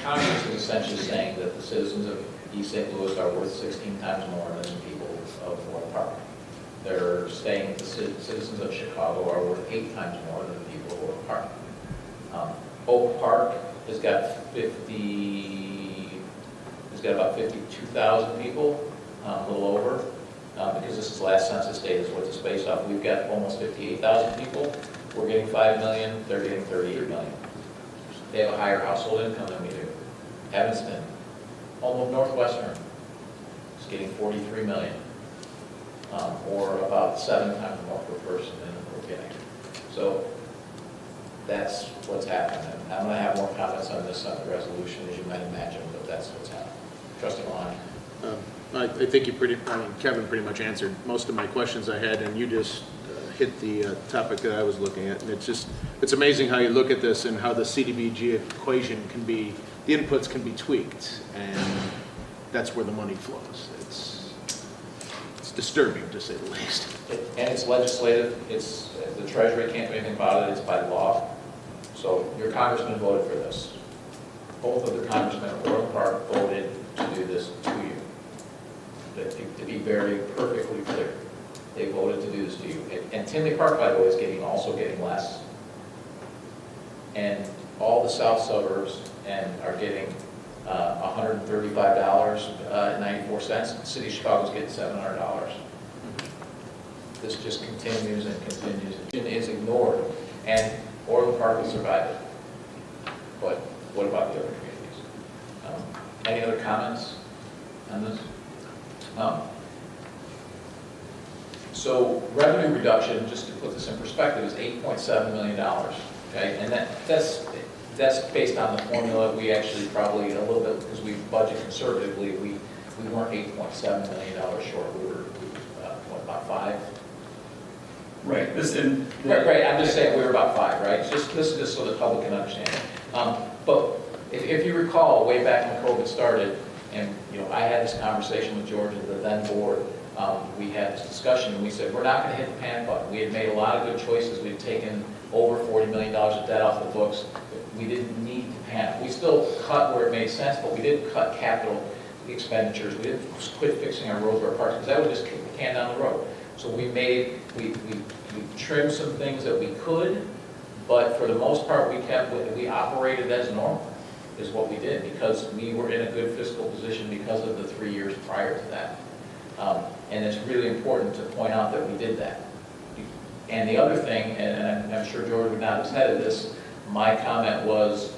Congress is essentially saying that the citizens of East St. Louis are worth 16 times more than the people of Orland Park. They're saying that the citizens of Chicago are worth 8 times more than the people of Orland Park. Oak Park has got about 52,000 people, a little over. Because this is the last census data is what it's based off. We've got almost 58,000 people. We're getting 5 million, they're getting 38 million. They have a higher household income than we do. Evanston, home of Northwestern, is getting 43 million, or about 7 times more per person than we're getting. So that's what's happening. I'm going to have more comments on this on the resolution, as you might imagine, but that's what's happening. Trustee Maloney. I think Kevin pretty much answered most of my questions I had, and you just hit the topic that I was looking at. And it's amazing how you look at this and how the CDBG equation the inputs can be tweaked, and that's where the money flows. It's disturbing, to say the least. And it's legislative. The Treasury can't do anything about it. It's by law. So your congressman voted for this. Both of the congressmen of Orland Park voted to do this to you. To be very perfectly clear, they voted to do this to you. And Tinley Park, by the way, is also getting less. And all the south suburbs are getting $135.94. The city of Chicago's getting $700. This just continues and continues. It is ignored, and Orland Park will survive it. But what about the other communities? Any other comments on this? So revenue reduction, just to put this in perspective, is $8.7 million. Okay, and that's based on the formula. We actually probably a little bit, because we budget conservatively, we weren't $8.7 million short. We were what, about 5? Right. Right. I'm just saying we were about 5, right? Just so the public can understand. But if you recall, way back when COVID started, And, I had this conversation with George and the then board. We had this discussion, and we said, we're not going to hit the panic button. We had made a lot of good choices. We'd taken over $40 million of debt off the books. We didn't need to panic. We still cut where it made sense, but we didn't cut capital expenditures. We didn't quit fixing our roads or our parks, because that would just kick the can down the road. So we trimmed some things that we could, but for the most part, we operated as normal, is what we did, because we were in a good fiscal position because of the 3 years prior to that. And it's really important to point out that we did that. And the other thing, and I'm sure George would not have said this, my comment was,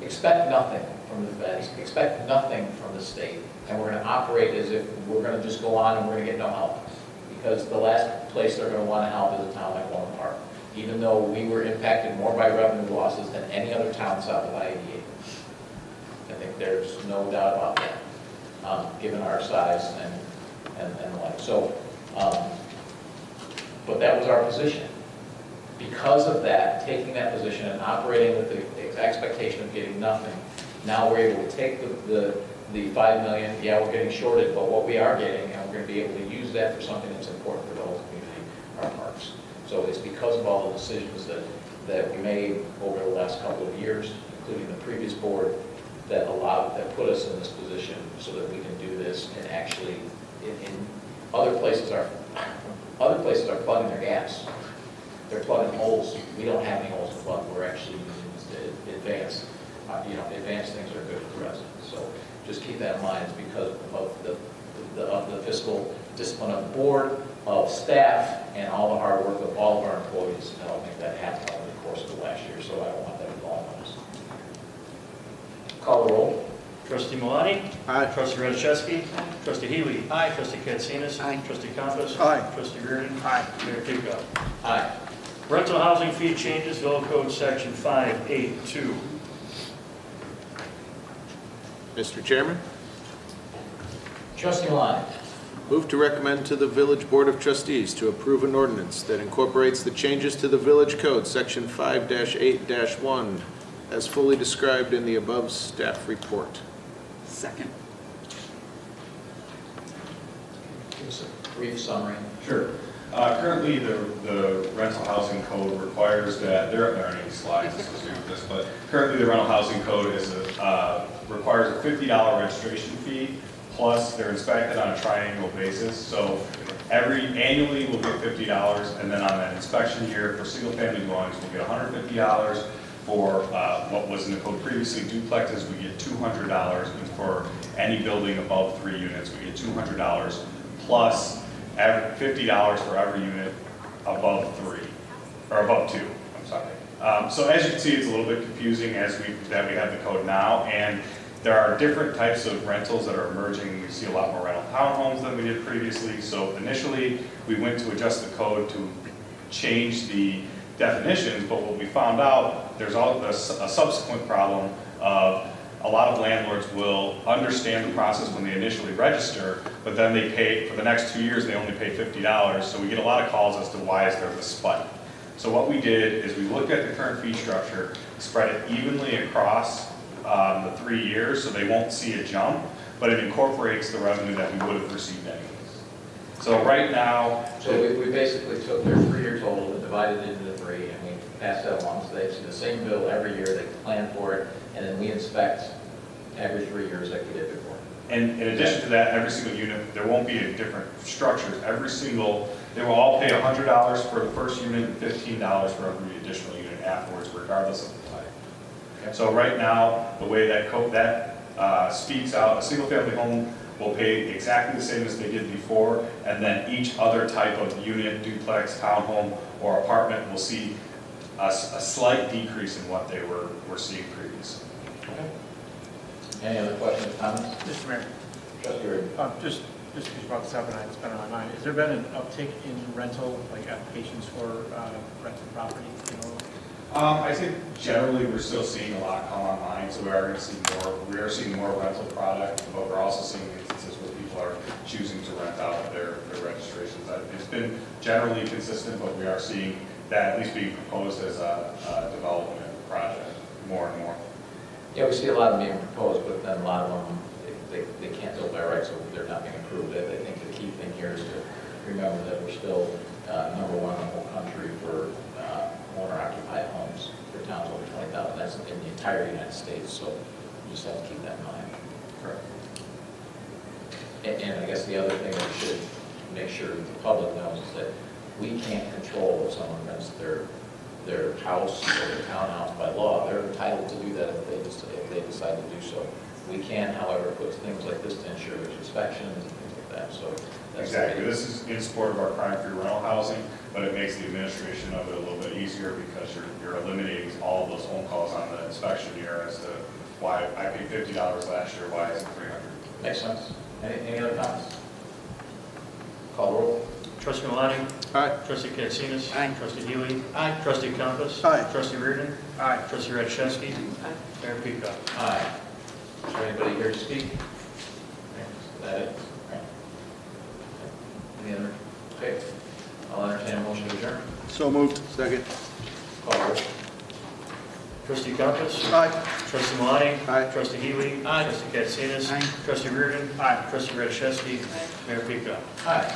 expect nothing from the feds, expect nothing from the state, and we're going to operate as if we're going to just go on and we're going to get no help. Because the last place they're going to want to help is a town like Orland Park, even though we were impacted more by revenue losses than any other town south of I-88. I think there's no doubt about that, given our size and the like. So, but that was our position. Because of that, taking that position and operating with the expectation of getting nothing, now we're able to take the $5 million, yeah, we're getting shorted, but what we are getting, and we're going to be able to use that for something that's important for the whole community, our parks. So it's because of all the decisions that we made over the last couple of years, including the previous board, that put us in this position so that we can do this. And actually, in other places are plugging their gaps. They're plugging holes. We don't have any holes to plug. We're actually using this to advance. Advanced things are good for residents. So just keep that in mind. It's because of the fiscal discipline of the board, of staff, and all the hard work of all of our employees to help make that happen over the course of the last year. So I don't want that to go unnoticed. Call the roll. Trustee Malani? Aye. Trustee Radichevsky? Trustee Healy? Aye. Trustee Katsinas? Aye. Trustee Compass? Aye. Trustee Reardon? Aye. Mayor Kika? Aye. Rental housing fee changes, Village Code Section 582. Mr. Chairman, Trustee Malani. move to recommend to the Village Board of Trustees to approve an ordinance that incorporates the changes to the Village Code, Section 5-8-1, as fully described in the above staff report. Second. Give us a brief summary. Sure. Currently, the rental housing code requires that, there aren't any slides associated with this, but currently the rental housing code requires a $50 registration fee, plus they're inspected on a triannual basis. So annually we'll get $50, and then on that inspection year for single-family dwellings, we'll get $150. For what was in the code previously, duplexes, we get $200, and for any building above 3 units, we get $200, plus $50 for every unit above 3, or above 2, I'm sorry. So as you can see, it's a little bit confusing that we have the code now, and there are different types of rentals that are emerging. We see a lot more rental townhomes than we did previously. So initially, we went to adjust the code to change the definitions, but what we found out, there's a subsequent problem of a lot of landlords will understand the process when they initially register, but then they pay, for the next 2 years, they only pay $50, so we get a lot of calls as to why is there this spike. So what we did is we looked at the current fee structure, spread it evenly across the 3 years, so they won't see a jump, but it incorporates the revenue that we would have received anyways. So right now... So we basically took their 3-year total and divided it into 3, and we passed that along, so they see the same bill every year, they plan for it, and then we inspect every 3 years like we did before. And in addition to that, every single unit, there won't be a different structure. They will all pay $100 for the first unit and $15 for every additional unit afterwards, regardless of the type. Okay. So right now, the way that code speaks out, a single-family home will pay exactly the same as they did before, and then each other type of unit, duplex, townhome, or apartment will see a slight decrease in what they were seeing previously. Okay. Any other questions, comments? Mr. Mayor, Trustee Reardon. just because you brought this up and it's been on my mind, has there been an uptick in rental, like applications for rental property? I think generally we're still seeing a lot come online, so we are going to see more. We are seeing more rental product, but we're also seeing instances where people are choosing to rent out their registrations. It's been generally consistent, but we are seeing that at least being proposed as a development project more and more. Yeah, we see a lot of them being proposed, but then a lot of them, they can't build by right, so they're not being approved. I think the key thing here is to remember that we're still number one in the whole country for owner-occupied homes for towns over 20,000. That's in the entire United States, so you just have to keep that in mind. Correct. And I guess the other thing we should make sure the public knows is that we can't control if someone rents their house or their townhouse by law. They're entitled to do that if they decide to do so. We can, however, put things like this to ensure there's inspections and things like that, so. That's Exactly. This is in support of our crime-free rental housing, but it makes the administration of it a little bit easier because you're eliminating all of those phone calls on the inspection year as to why I paid $50 last year, why isn't $300? Makes sense. Any other comments? Call the roll. Trustee Malani? Aye. Trustee Katsinas? Aye. Trustee Healy? Aye. Trustee Compass? Aye. Trustee Reardon? Aye. Trustee Rachevsky? Aye. Mayor Peacock? Aye. Is there anybody here to speak? Is that it? Any other? Okay. I'll entertain a motion to adjourn. So moved. Second. Call the roll. Trustee Compass? Aye. Trustee Malani? Aye. Trustee Healy? Aye. Trustee Katsinas? Aye. Trustee Reardon? Aye. Trustee Rachevsky? Mayor Peacock? Aye.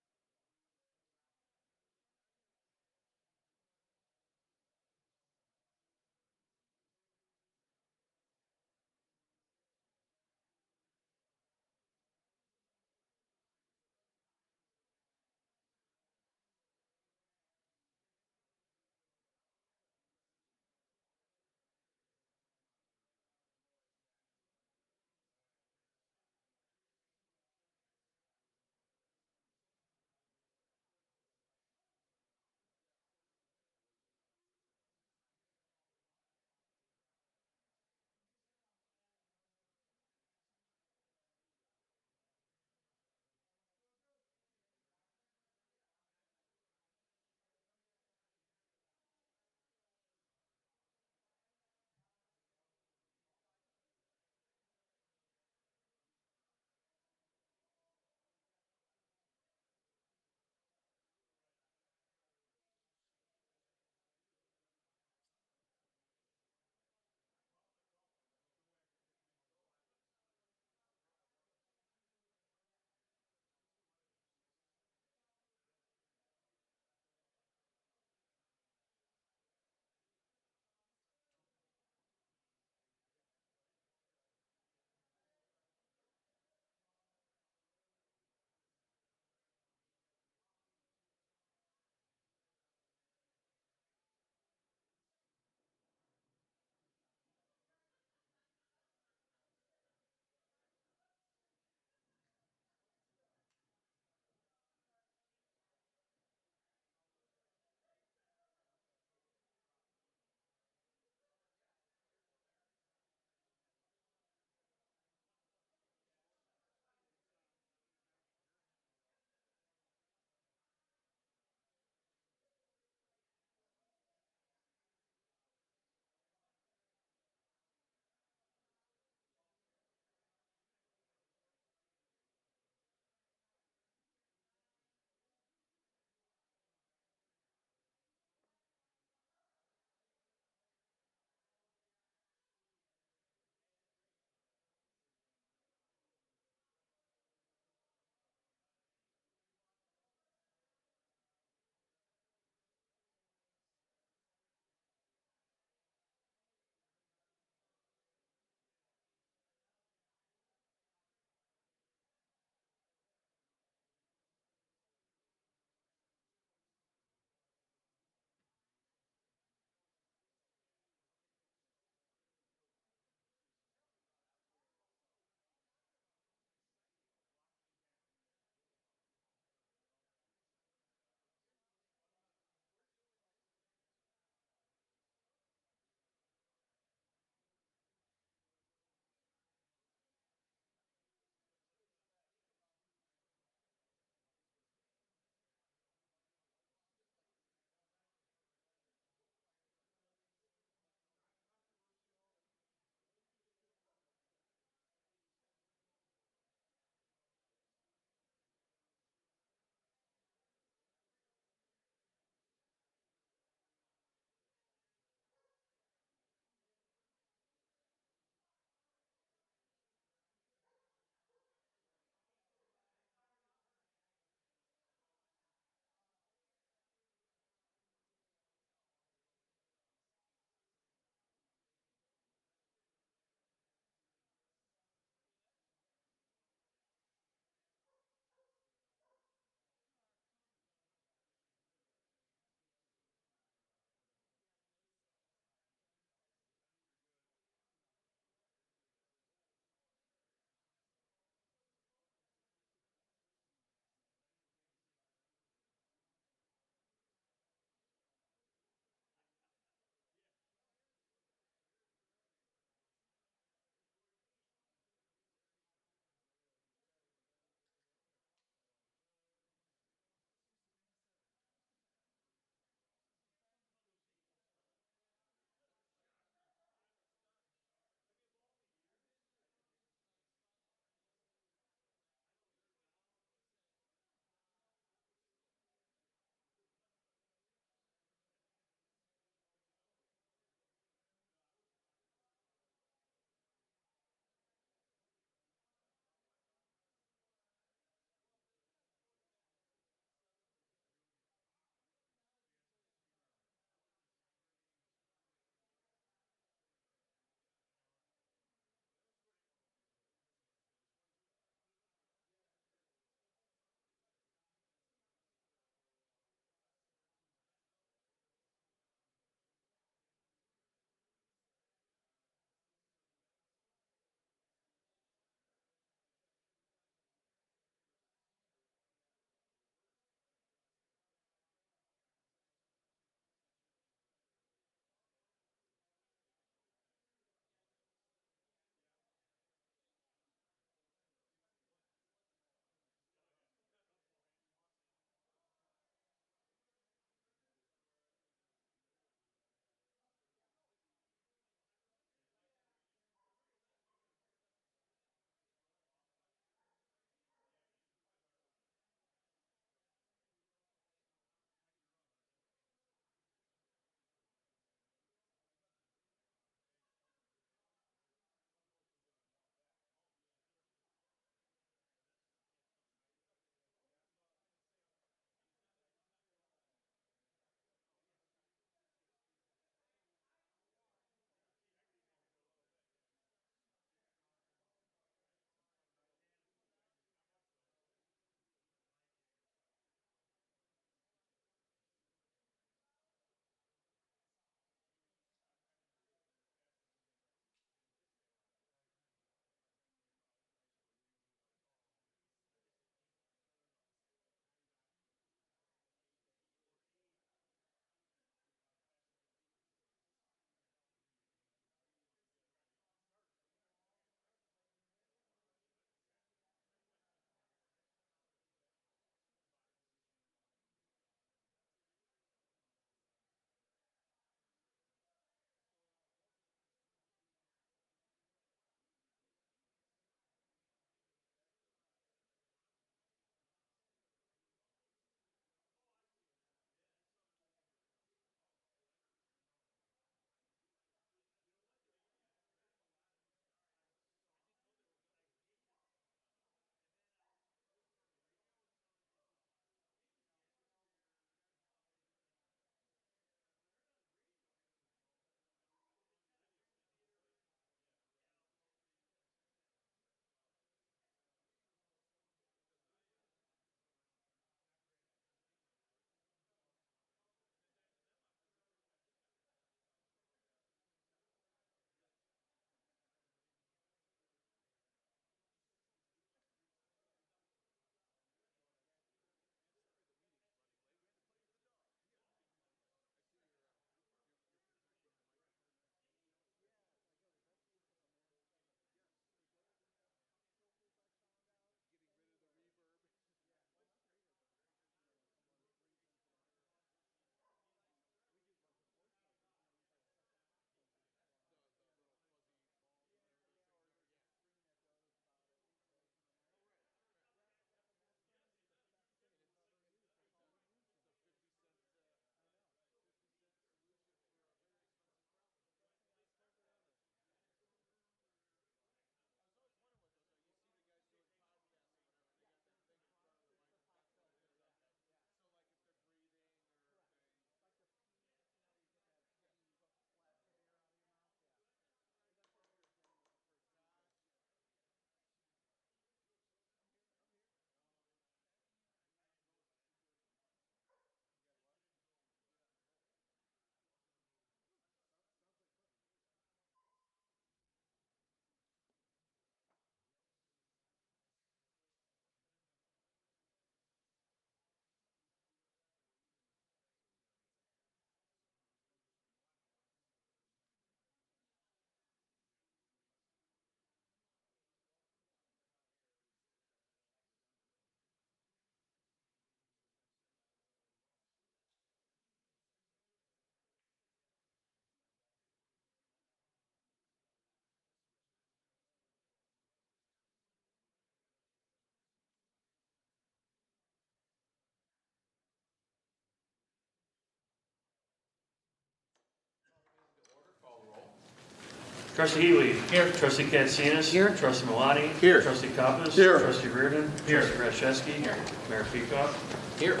Trustee Healy. Here. Trustee Katsinas. Here. Trustee Malani. Here. Trustee Compass. Here. Trustee Reardon. Here. Trustee Rashewski. Here. Mayor Peacock. Here.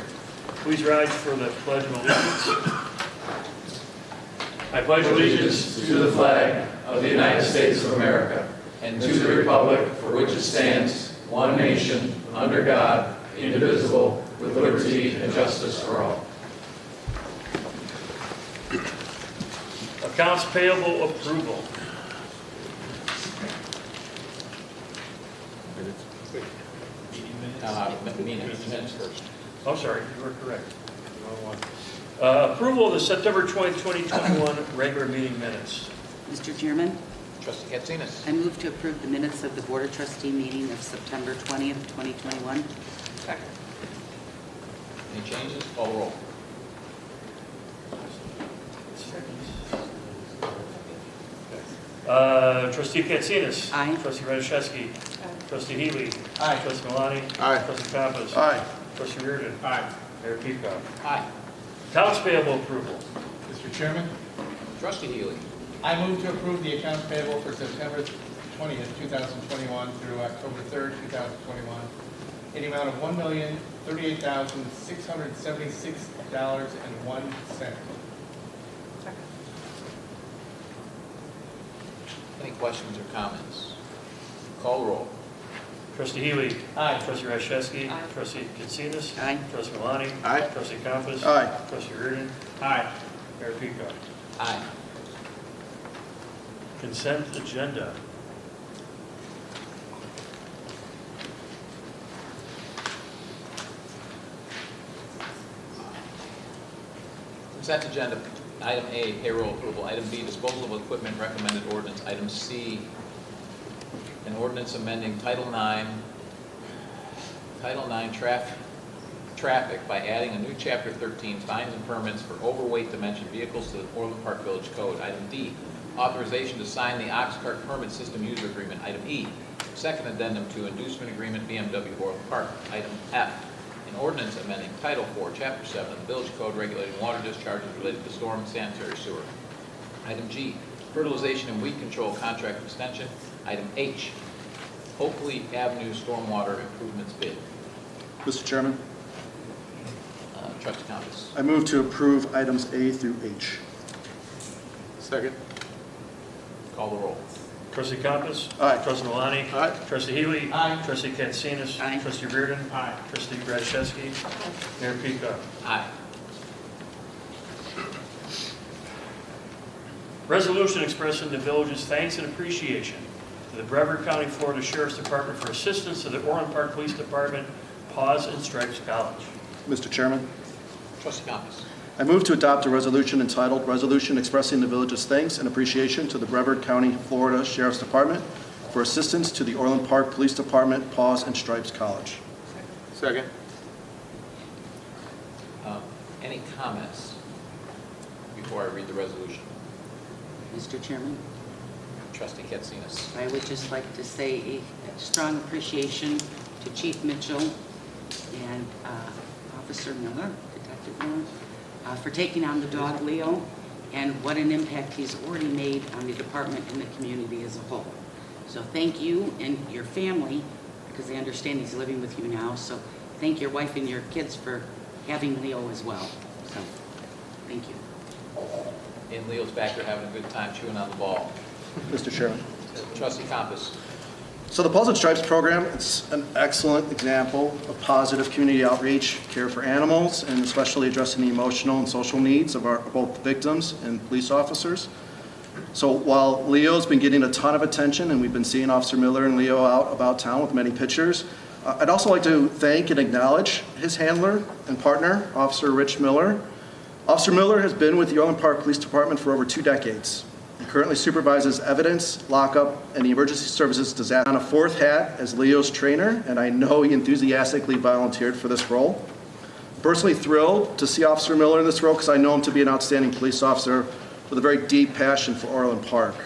Please rise for the Pledge of Allegiance. I pledge allegiance to the flag of the United States of America and to the republic for which it stands, one nation, under God, indivisible, with liberty and justice for all. Accounts payable approval. Minutes first. Oh, sorry, you were correct. Wrong one. Approval of the September 20, 2021 regular meeting minutes. Mr. Chairman, Trustee Katsinas. I move to approve the minutes of the Board of Trustee meeting of September 20th, 2021. Second. Any changes? Call roll. Trustee Katsinas. Aye. Trustee Rashewski. Trustee Healy. Aye. Trustee Malani. Aye. Trustee Compass. Aye. Trustee Reardon. Aye. Mayor Peacock. Aye. Accounts payable approval. Mr. Chairman, Trustee Healy. I move to approve the accounts payable for September 20th, 2021 through October 3rd, 2021, in the amount of $1,038,676.01. Any questions or comments? Call roll. Trustee Healy. Aye. Trustee Rashewski. Aye. Trustee Katsinas. Aye. Trustee Malani. Aye. Trustee Compass. Aye. Trustee Reardon. Aye. Mayor Peacock. Aye. Consent agenda. Consent agenda. Item A, payroll approval. Item B, disposal of equipment, recommended ordinance. Item C, an ordinance amending Title IX traffic by adding a new Chapter 13, fines and permits for overweight dimensioned vehicles to the Orland Park Village Code. Item D, authorization to sign the Oxcart permit system user agreement. Item E, second addendum to inducement agreement BMW Orland Park. Item F, an ordinance amending Title IV, Chapter 7 of the Village Code regulating water discharges related to storm and sanitary sewer. Item G, fertilization and weed control contract extension. Item H, Oakley Avenue stormwater improvements bid. Mr. Chairman, Trustee Compass. I move to approve items A through H. Second. Call the roll. Trustee Compass. Aye. Trustee Malani. Aye. Trustee Healy. Aye. Trustee Katsinas. Aye. Trustee Reardon. Aye. Trustee Rashewski. Mayor Peacock. Aye. Resolution expressing the village's thanks and appreciation to the Brevard County, Florida Sheriff's Department for assistance to the Orland Park Police Department, Paws and Stripes College. Mr. Chairman, Trustee Compass. I move to adopt a resolution entitled Resolution Expressing the Village's Thanks and Appreciation to the Brevard County, Florida Sheriff's Department for assistance to the Orland Park Police Department, Paws and Stripes College. Second. Any comments before I read the resolution? Mr. Chairman, Trustee Katsinas. I would just like to say a strong appreciation to Chief Mitchell and Officer Miller, Detective Miller, for taking on the dog Leo, and what an impact he's already made on the department and the community as a whole. So thank you and your family, because I understand he's living with you now, so thank your wife and your kids for having Leo as well. So thank you. And Leo's back there having a good time chewing on the ball. Mr. Chairman. Trustee Compass. So the Paws and Stripes program, it's an excellent example of positive community outreach, care for animals, and especially addressing the emotional and social needs of our both victims and police officers. So while Leo's been getting a ton of attention, and we've been seeing Officer Miller and Leo out about town with many pictures, I'd also like to thank and acknowledge his handler and partner, Officer Rich Miller. Officer Miller has been with the Orland Park Police Department for over 2 decades. He currently supervises evidence, lockup, and the emergency services disaster. On a 4th hat as Leo's trainer, and I know he enthusiastically volunteered for this role. I'm personally thrilled to see Officer Miller in this role because I know him to be an outstanding police officer with a very deep passion for Orland Park.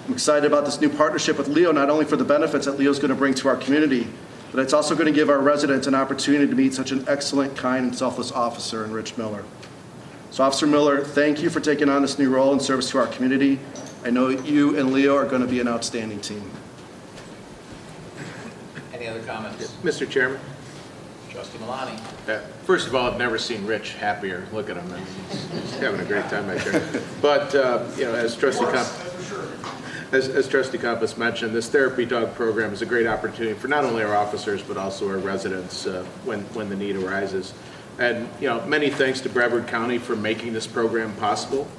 I'm excited about this new partnership with Leo, not only for the benefits that Leo's going to bring to our community, but it's also going to give our residents an opportunity to meet such an excellent, kind, and selfless officer in Rich Miller. So Officer Miller, thank you for taking on this new role in service to our community. I know you and Leo are going to be an outstanding team. Any other comments? Mr. Chairman, Trustee Malani? first of all, I've never seen Rich happier. Look at him. He's having a great time back there. But, as Trustee As Trustee Compass mentioned, this therapy dog program is a great opportunity for not only our officers, but also our residents when the need arises. And, many thanks to Brevard County for making this program possible.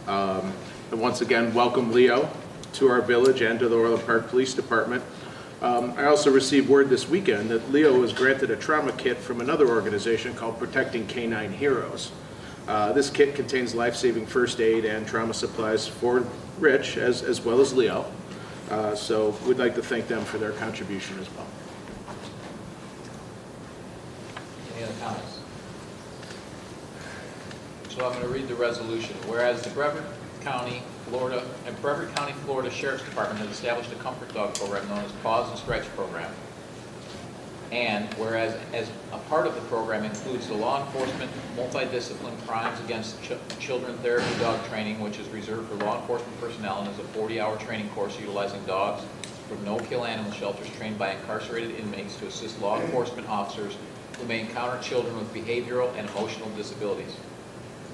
And once again, welcome Leo to our village and to the Orland Park Police Department. I also received word this weekend that Leo was granted a trauma kit from another organization called Protecting Canine Heroes. This kit contains life-saving first aid and trauma supplies for Rich as well as Leo. So we'd like to thank them for their contribution as well. Any other comments? So I'm going to read the resolution. Whereas the Brevard County, Florida Sheriff's Department has established a comfort dog program known as Paws and Stripes program. And whereas as a part of the program includes the law enforcement multidiscipline crimes against children therapy dog training, which is reserved for law enforcement personnel and is a 40-hour training course utilizing dogs from no-kill animal shelters trained by incarcerated inmates to assist law enforcement officers who may encounter children with behavioral and emotional disabilities.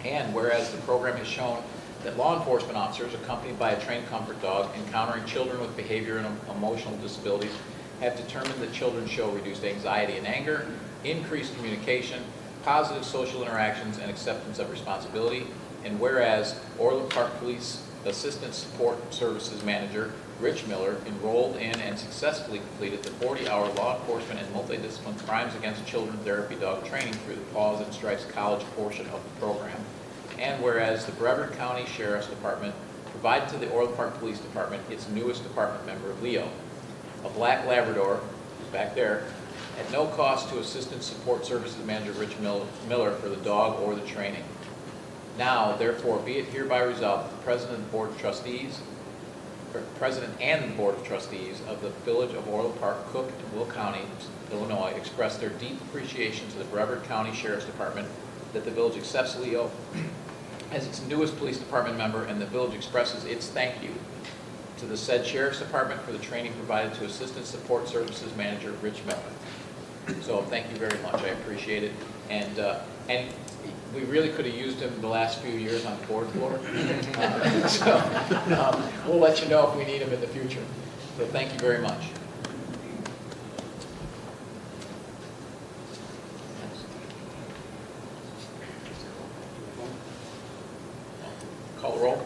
And whereas the program has shown that law enforcement officers accompanied by a trained comfort dog encountering children with behavioral and emotional disabilities have determined that children show reduced anxiety and anger, increased communication, positive social interactions, and acceptance of responsibility. And whereas Orland Park Police Assistant Support Services Manager Rich Miller enrolled in and successfully completed the 40-hour law enforcement and multidiscipline crimes against children therapy dog training through the Paws and Stripes College portion of the program. And whereas the Brevard County Sheriff's Department provided to the Orland Park Police Department its newest department member, Leo, a black Labrador, who's back there, at no cost to Assistant Support Services Manager Rich Miller for the dog or the training. Now, therefore, be it hereby resolved that the President and the Board of Trustees of the Village of Orland Park, Cook, and Will County, Illinois, express their deep appreciation to the Brevard County Sheriff's Department that the village accepts Leo as its newest police department member, and the village expresses its thank you to the said Sheriff's Department for the training provided to Assistant Support Services Manager Rich Miller. So thank you very much. I appreciate it. And we really could have used him the last few years on the board floor. We'll let you know if we need him in the future. So thank you very much. Call the roll.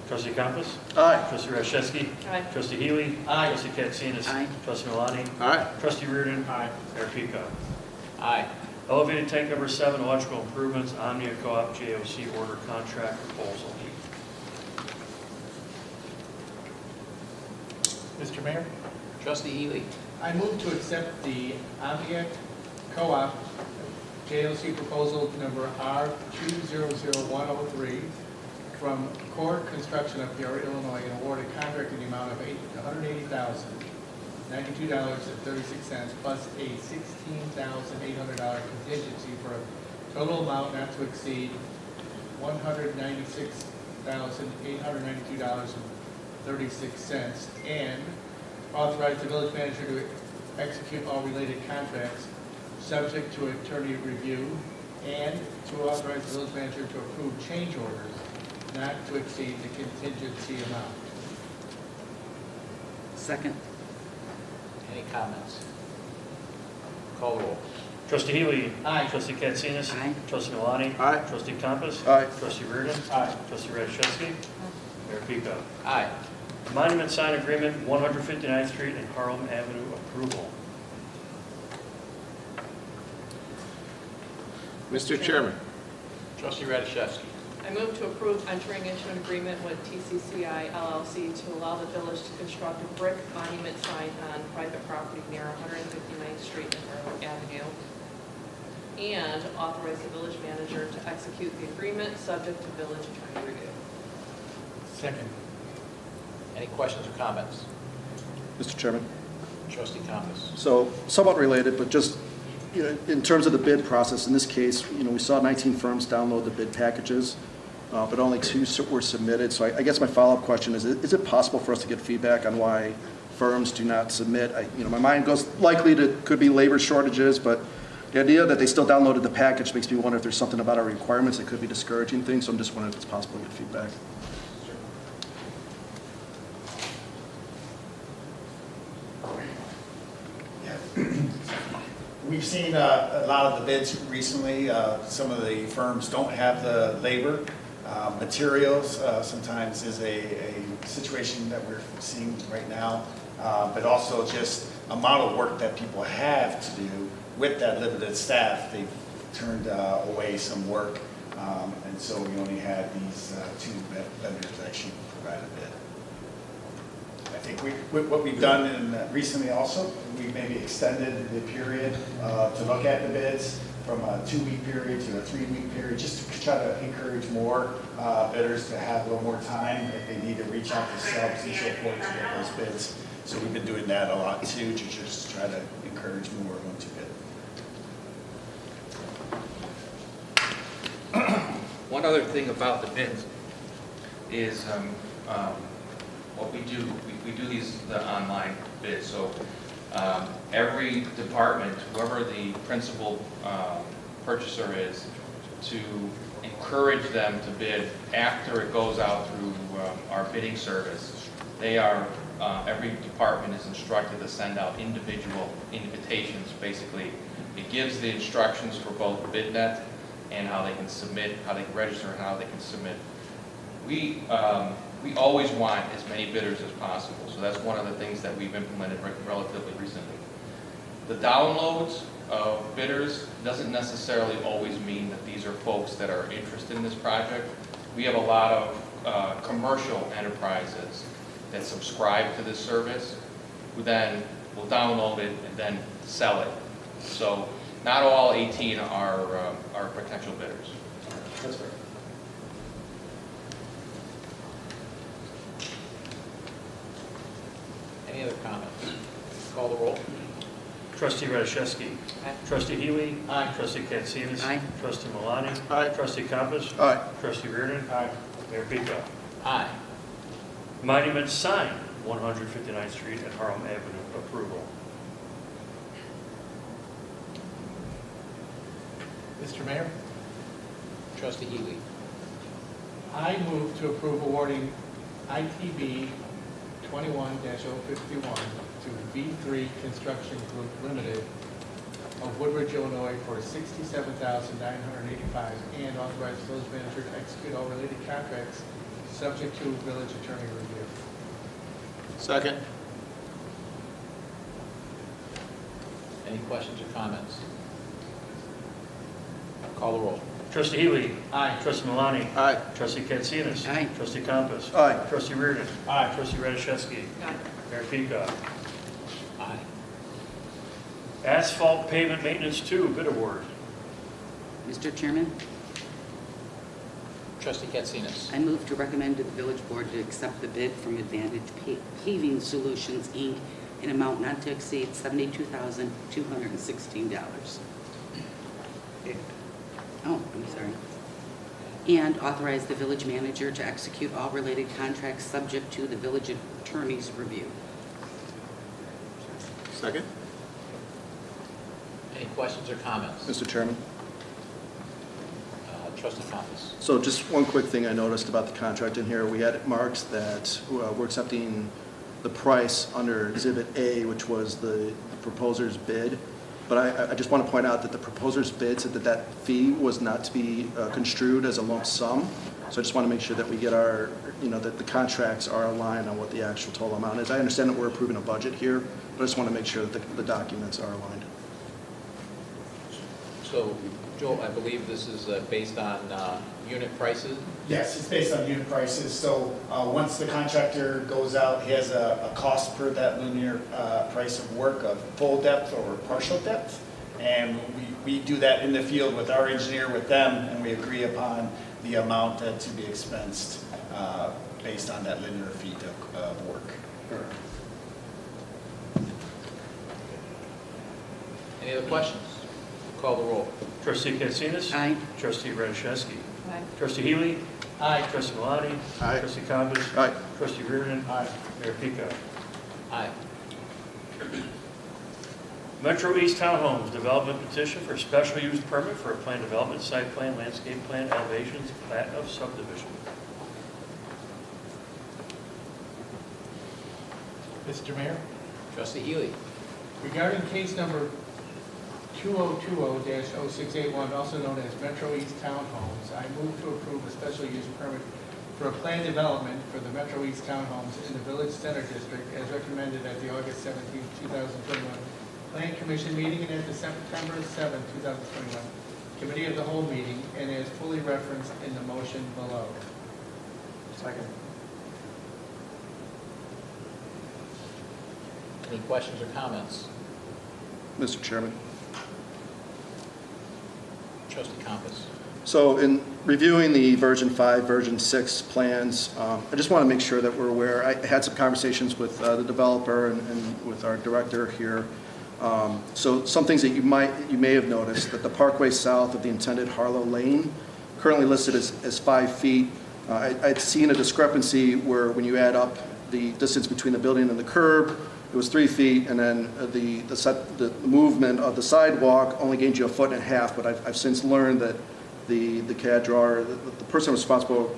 Trustee Compass? Aye. Trustee Rashevsky? Aye. Trustee Healy? Aye. Trustee Katsinas? Aye. Trustee Malani? Aye. Trustee Reardon? Aye. Mayor Pico? Aye. Elevated tank number 7, electrical improvements, Omnia Co-op JOC order contract proposal. Mr. Mayor, Trustee Healy. I move to accept the Omnia Co-op JLC proposal number R200103 from Core Construction of Peoria, Illinois, and award a contract in the amount of $180,092.36 plus a $16,800 contingency for a total amount not to exceed $196,892.36, and authorize the village manager to execute all related contracts subject to attorney review, and to authorize the village manager to approve change orders not to exceed the contingency amount. Second. Any comments? Call the roll. Trustee Healy? Aye. Trustee Katsinas? Aye. Trustee Malani? Aye. Trustee Compass? Aye. Trustee Reardon? Aye. Trustee Rashevsky? Mayor Pico? Aye. Monument sign agreement, 159th Street and Harlem Avenue approval. Mr. Chairman. Trustee Radiszewski. I move to approve entering into an agreement with TCCI LLC to allow the village to construct a brick monument sign on private property near 159th Street and Harlem Avenue, and authorize the village manager to execute the agreement subject to village attorney review. Second. Any questions or comments? Mr. Chairman. Trustee Compass. So somewhat related, but just, in terms of the bid process, in this case, we saw 19 firms download the bid packages. but only 2 were submitted. So I guess my follow-up question is it possible for us to get feedback on why firms do not submit? My mind goes likely to could be labor shortages, but the idea that they still downloaded the package makes me wonder if there's something about our requirements that could be discouraging things. So I'm just wondering if it's possible to get feedback. We've seen a lot of the bids recently. Some of the firms don't have the labor. Materials sometimes is a situation that we're seeing right now, but also just amount of work that people have to do with that limited staff. They've turned away some work, and so we only had these 2 vendors actually provide a bid. I think what we've done recently also, we maybe extended the period to look at the bids from a 2-week period to a 3-week period, just to try to encourage more bidders to have a little more time if they need to reach out to subs and so forth to get those bids. So we've been doing that a lot too, to just try to encourage more of them to bid. One other thing about the bids is what we do. We do the online bids. So every department, whoever the principal purchaser is, to encourage them to bid after it goes out through our bidding service. They are, every department is instructed to send out individual invitations. Basically, it gives the instructions for both BidNet and how they can submit, how they can register, and how they can submit. We always want as many bidders as possible, so that's one of the things that we've implemented relatively recently. The downloads of bidders doesn't necessarily always mean that these are folks that are interested in this project. We have a lot of commercial enterprises that subscribe to this service, who then will download it and then sell it. So not all 18 are potential bidders. That's fair. Any other comments? Call the roll. Trustee Radiszewski. Aye. Trustee Healy. Aye. Trustee Katsinas. Aye. Trustee Malani. Aye. Trustee Compass. Aye. Trustee Reardon. Aye. Mayor Pika. Aye. Monument sign, 159th Street and Harlem Avenue, approval. Mr. Mayor, Trustee Healy. I move to approve awarding ITB 21-051 to V3 Construction Group Limited of Woodbridge, Illinois for $67,985 and authorize the village manager to execute all related contracts subject to village attorney review. Second. Any questions or comments? Call the roll. Trustee Healy. Aye. Trustee Malani. Aye. Trustee Katsinas. Aye. Trustee Compass. Aye. Trustee Reardon. Aye. Trustee Radiszewski. Aye. Mayor Pika. Aye. Asphalt pavement maintenance 2, bid award. Mr. Chairman, Trustee Katsinas. I move to recommend to the village board to accept the bid from Advantage Paving Solutions, Inc. in amount not to exceed $72,216. Oh, I'm sorry. And authorize the village manager to execute all related contracts subject to the village attorney's review. Second. Any questions or comments? Mr. Chairman. Trustee Compass. So just one quick thing I noticed about the contract in here. We had it marked that we're accepting the price under Exhibit A, which was the proposer's bid. But I just want to point out that the proposer's bid said that that fee was not to be construed as a lump sum. So I just want to make sure that we get our, that the contracts are aligned on what the actual total amount is. I understand that we're approving a budget here, but I just want to make sure that the documents are aligned. So, Joel, I believe this is based on unit prices? Yes, it's based on unit prices. So once the contractor goes out, he has a cost per that linear price of work of full depth or partial depth. And we do that in the field with our engineer, with them, and we agree upon the amount that to be expensed based on that linear feet of work. Any other questions? Call the roll. Trustee Katsinas. Aye. Trustee Radiszewski. Aye. Trustee Healy. Aye. Trustee Malani? Aye. Trustee Compass? Aye. Trustee Reardon? Aye. Mayor Pico? Aye. Metro East Townhomes Development Petition for Special Use Permit for a Plan Development, Site Plan, Landscape Plan, Elevations, Plat of Subdivision. Mr. Mayor, Trustee Healy. regarding case number 2020-0681, also known as Metro East Townhomes, I move to approve a special use permit for a planned development for the Metro East Townhomes in the Village Center District as recommended at the August 17, 2021 Plan Commission meeting and at the September 7, 2021 Committee of the Whole meeting, and as fully referenced in the motion below. Second. Any questions or comments? Mr. Chairman. Trustee Compass. So in reviewing the version 5, version 6 plans, I just want to make sure that we're aware. I had some conversations with the developer and with our director here. So some things that you may have noticed, that the parkway south of the intended Harlow Lane, currently listed as 5 feet. I'd seen a discrepancy where when you add up the distance between the building and the curb, it was 3 feet, and then the movement of the sidewalk only gained you 1.5 feet, but I've since learned that the CAD drawer, the person responsible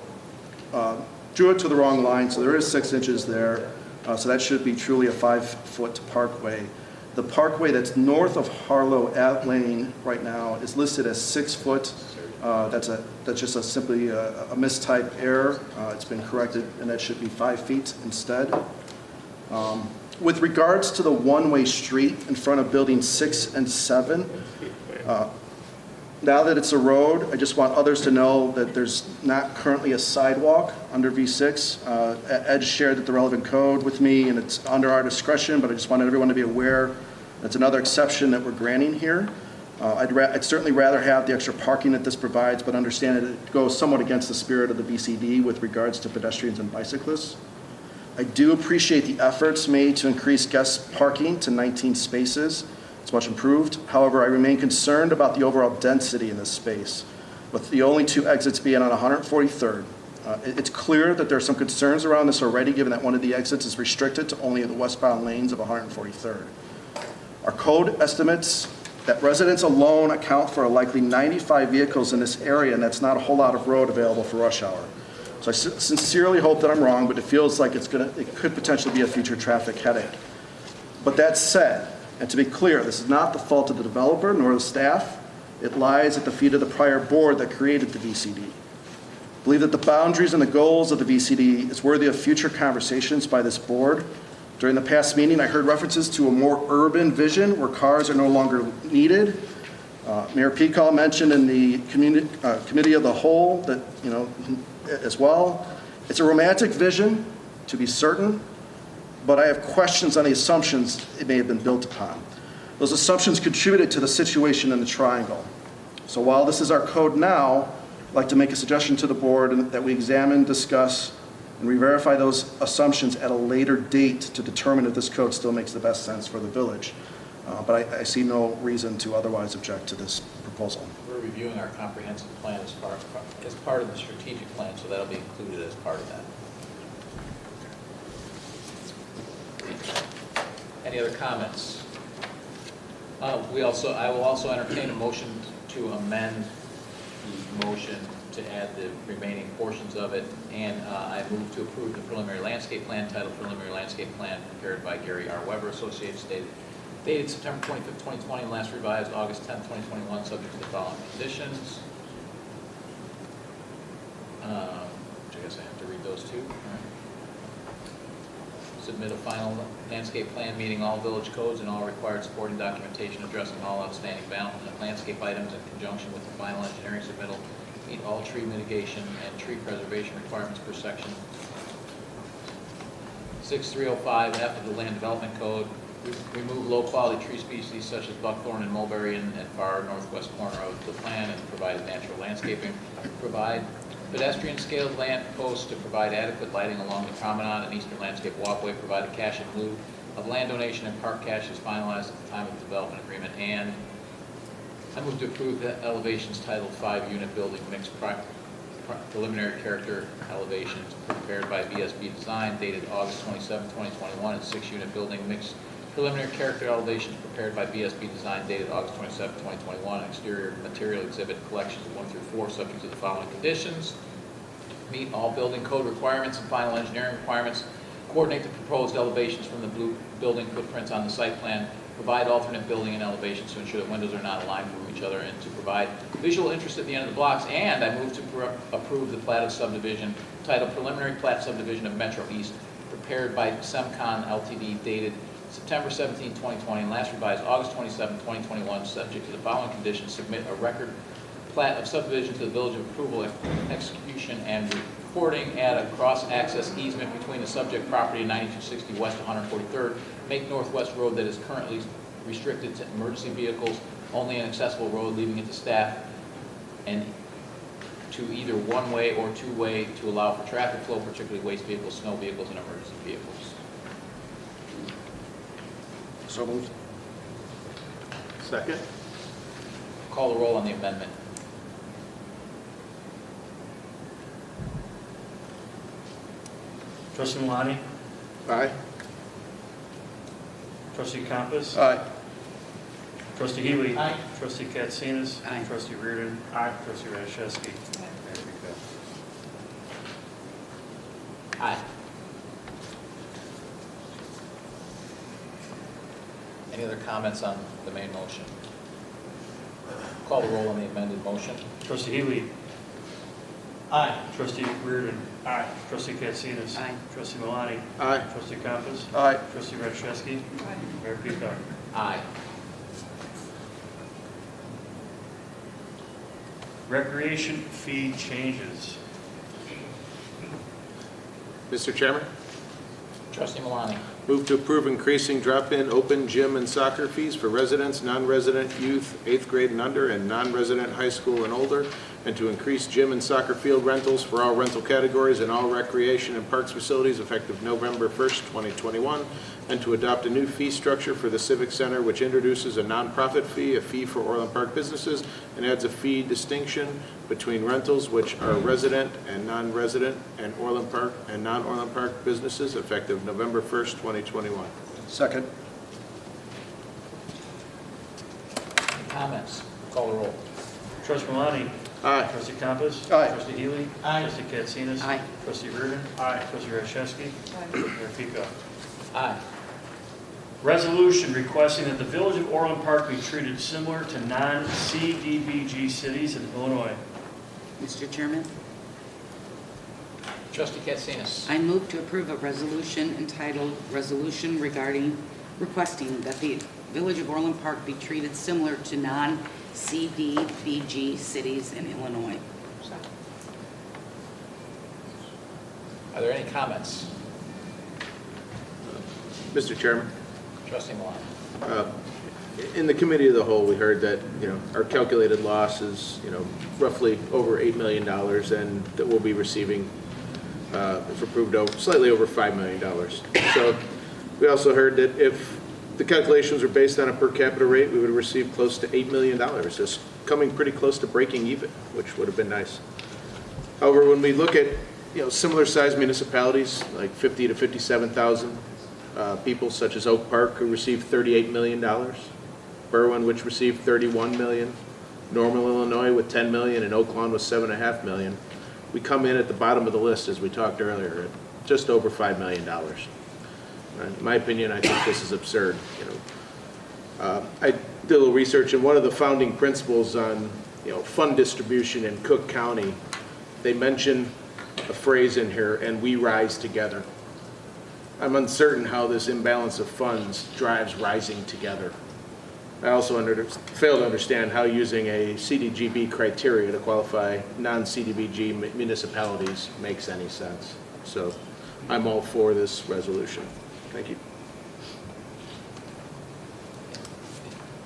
drew it to the wrong line, so there is 6 inches there. So that should be truly a 5-foot parkway. The parkway that's north of Harlow Lane right now is listed as 6 foot. That's just simply a mistype error. It's been corrected, and that should be 5 feet instead. With regards to the one-way street in front of buildings 6 and 7, now that it's a road, I just want others to know that there's not currently a sidewalk under V6. Ed shared the relevant code with me, and it's under our discretion, but I just wanted everyone to be aware that's another exception that we're granting here. I'd certainly rather have the extra parking that this provides, but understand that it goes somewhat against the spirit of the VCD with regards to pedestrians and bicyclists. I do appreciate the efforts made to increase guest parking to 19 spaces. It's much improved. However, I remain concerned about the overall density in this space, with the only 2 exits being on 143rd. It's clear that there are some concerns around this already, given that one of the exits is restricted to only the westbound lanes of 143rd. Our code estimates that residents alone account for a likely 95 vehicles in this area, and that's not a whole lot of road available for rush hour. So I sincerely hope that I'm wrong, but it feels like it could potentially be a future traffic headache. But that said, and to be clear, this is not the fault of the developer nor the staff. It lies at the feet of the prior board that created the VCD. I believe that the boundaries and the goals of the VCD is worthy of future conversations by this board. During the past meeting, I heard references to a more urban vision where cars are no longer needed. Mayor Pico mentioned in the committee of the whole that, as well. It's a romantic vision, to be certain, but I have questions on the assumptions it may have been built upon. Those assumptions contributed to the situation in the triangle. So while this is our code now, I'd like to make a suggestion to the board that we examine, discuss, and re-verify those assumptions at a later date to determine if this code still makes the best sense for the village. But I see no reason to otherwise object to this proposal. We're reviewing our comprehensive plan as part of the strategic plan, so that'll be included as part of that. Any other comments? I will also entertain a motion to amend the motion to add the remaining portions of it, and I move to approve the preliminary landscape plan titled Preliminary Landscape Plan prepared by Gary R. Weber Associates, dated September 25th, 2020, and last revised August 10th, 2021, subject to the following conditions. Which I guess I have to read those too. All right. Submit a final landscape plan meeting all village codes and all required supporting documentation addressing all outstanding landscape items in conjunction with the final engineering submittal. Meet all tree mitigation and tree preservation requirements per section 6305F of the Land Development Code. Remove low-quality tree species such as buckthorn and mulberry in far northwest corner of the plan and provide natural landscaping. Provide pedestrian-scaled lamp posts to provide adequate lighting along the promenade and eastern landscape walkway. Provide a cash in lieu of land donation and park cash is finalized at the time of the development agreement. And I move to approve the elevations titled 5-unit building mixed preliminary character elevations prepared by BSB Design dated August 27, 2021, and 6-unit building mixed preliminary character elevations prepared by BSB Design dated August 27, 2021, exterior material exhibit collections 1 through 4, subject to the following conditions: meet all building code requirements and final engineering requirements, coordinate the proposed elevations from the blue building footprints on the site plan, provide alternate building and elevations to ensure that windows are not aligned from each other, and to provide visual interest at the end of the blocks. And I move to approve the plat of subdivision titled Preliminary Plat Subdivision of Metro East, prepared by Semcon Ltd, dated September 17, 2020, and last revised August 27, 2021, subject to the following conditions: submit a record plat of subdivision to the village of approval, execution, and recording, add a cross-access easement between the subject property and 9260 West 143rd, make Northwest Road that is currently restricted to emergency vehicles only an accessible road, leaving it to staff and to either one-way or two-way to allow for traffic flow, particularly waste vehicles, snow vehicles, and emergency vehicles. So moved. Second. Call the roll on the amendment. Trustee Malani? Aye. Trustee Compass? Aye. Trustee Healy? Aye. Trustee Katsinas? Aye. Trustee Reardon? Aye. Trustee Rashewski? Mayor Pico. Aye. Any other comments on the main motion? Call the roll on the amended motion. Trustee Healy? Aye. Trustee Reardon? Aye. Trustee Katsinas? Aye. Trustee Malani? Aye. Trustee Compass? Aye. Trustee Rashewski? Mayor Pico. Aye. Recreation fee changes. Mr. Chairman, Trustee Malani. move to approve increasing drop-in open gym and soccer fees for residents, non-resident youth, 8th grade and under, and non-resident high school and older, and to increase gym and soccer field rentals for all rental categories and all recreation and parks facilities effective November 1st, 2021, and to adopt a new fee structure for the Civic Center which introduces a nonprofit fee, a fee for Orland Park businesses, and adds a fee distinction between rentals which are resident and non-resident and Orland Park and non-Orland Park businesses effective November 1st, 2021. Second. Any comments? Call the roll. Trustee Malani? Aye. Trustee Compass? Aye. Trustee Healy? Aye. Trustee Katsinas? Aye. Trustee Reardon? Aye. Trustee Rashewski? Mayor Pico. Aye. Resolution requesting that the Village of Orland Park be treated similar to non-CDBG cities in Illinois. Mr. Chairman, Trustee Katsinas. I move to approve a resolution entitled Resolution Regarding Requesting that the Village of Orland Park be treated similar to non-CDBG cities in Illinois. Are there any comments? Mr. Chairman, Trustee Malani. in the committee of the whole, we heard that, our calculated loss is, roughly over $8 million, and that we'll be receiving, if approved, slightly over $5 million. So we also heard that if the calculations were based on a per capita rate, we would have received close to $8 million, just coming pretty close to breaking even, which would have been nice. However, when we look at, similar sized municipalities, like 50 to 57,000 people, such as Oak Park, who received $38 million, Berwyn, which received $31 million, Normal, Illinois, with $10 million, and Oak Lawn with $7.5 million, we come in at the bottom of the list, as we talked earlier, at just over $5 million. In my opinion, I think this is absurd. I did a little research, and one of the founding principles on fund distribution in Cook County, they mention a phrase in here, and we rise together. I'm uncertain how this imbalance of funds drives rising together. I also fail to understand how using a CDBG criteria to qualify non-CDBG municipalities makes any sense. So I'm all for this resolution. Thank you.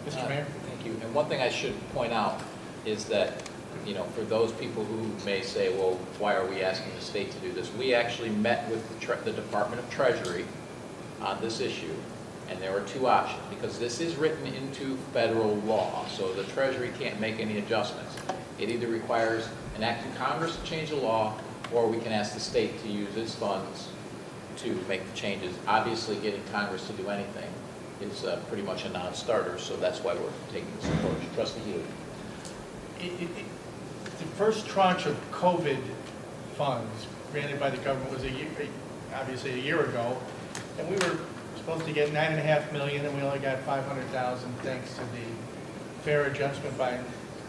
Mr. Mayor? Thank you. And one thing I should point out is that, for those people who may say, well, why are we asking the state to do this? We actually met with the Department of Treasury on this issue, and there were two options, because this is written into federal law, so the Treasury can't make any adjustments. It either requires an act in Congress to change the law, or we can ask the state to use its funds to make the changes. Obviously, getting Congress to do anything is pretty much a non-starter, so that's why we're taking this approach. Trustee Healy. The first tranche of COVID funds granted by the government was obviously a year ago, and we were supposed to get $9.5 million, and we only got $500,000 thanks to the fair adjustment by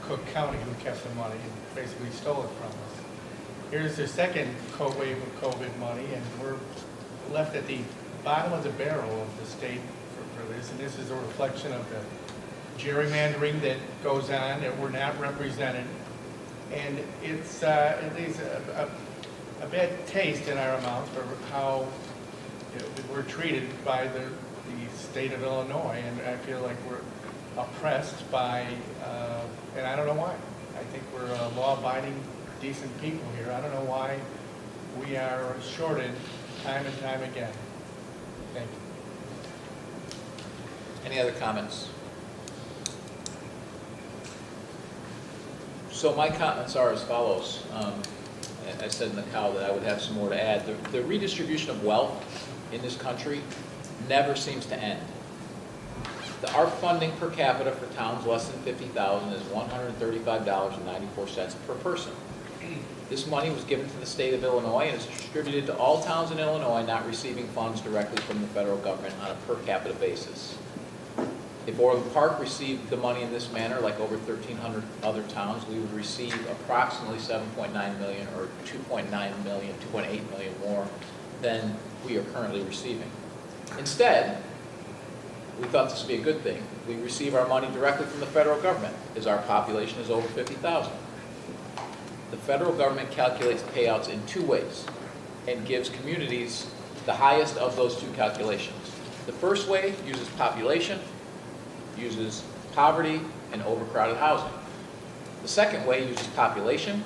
Cook County, who kept the money and basically stole it from us. Here's the second wave of COVID money, and we're left at the bottom of the barrel of the state for this, and this is a reflection of the gerrymandering that goes on, that we're not represented, and it leaves a bad taste in our mouth for how we're treated by the state of Illinois, and I feel like we're oppressed by, and I don't know why. I think we're law-abiding, decent people here. I don't know why we are shorted time and time again. Thank you. Any other comments? So my comments are as follows. I said in the cow that I would have some more to add. The redistribution of wealth in this country never seems to end. The ARP funding per capita for towns less than 50,000 is $135.94 per person. This money was given to the state of Illinois and is distributed to all towns in Illinois not receiving funds directly from the federal government on a per capita basis. If Orland Park received the money in this manner, like over 1,300 other towns, we would receive approximately $7.9 million or $2.9 million, $2.8 million more than we are currently receiving. Instead, we thought this would be a good thing. We receive our money directly from the federal government, as our population is over 50,000. The federal government calculates payouts in two ways and gives communities the highest of those two calculations. The first way uses population, uses poverty and overcrowded housing. The second way uses population,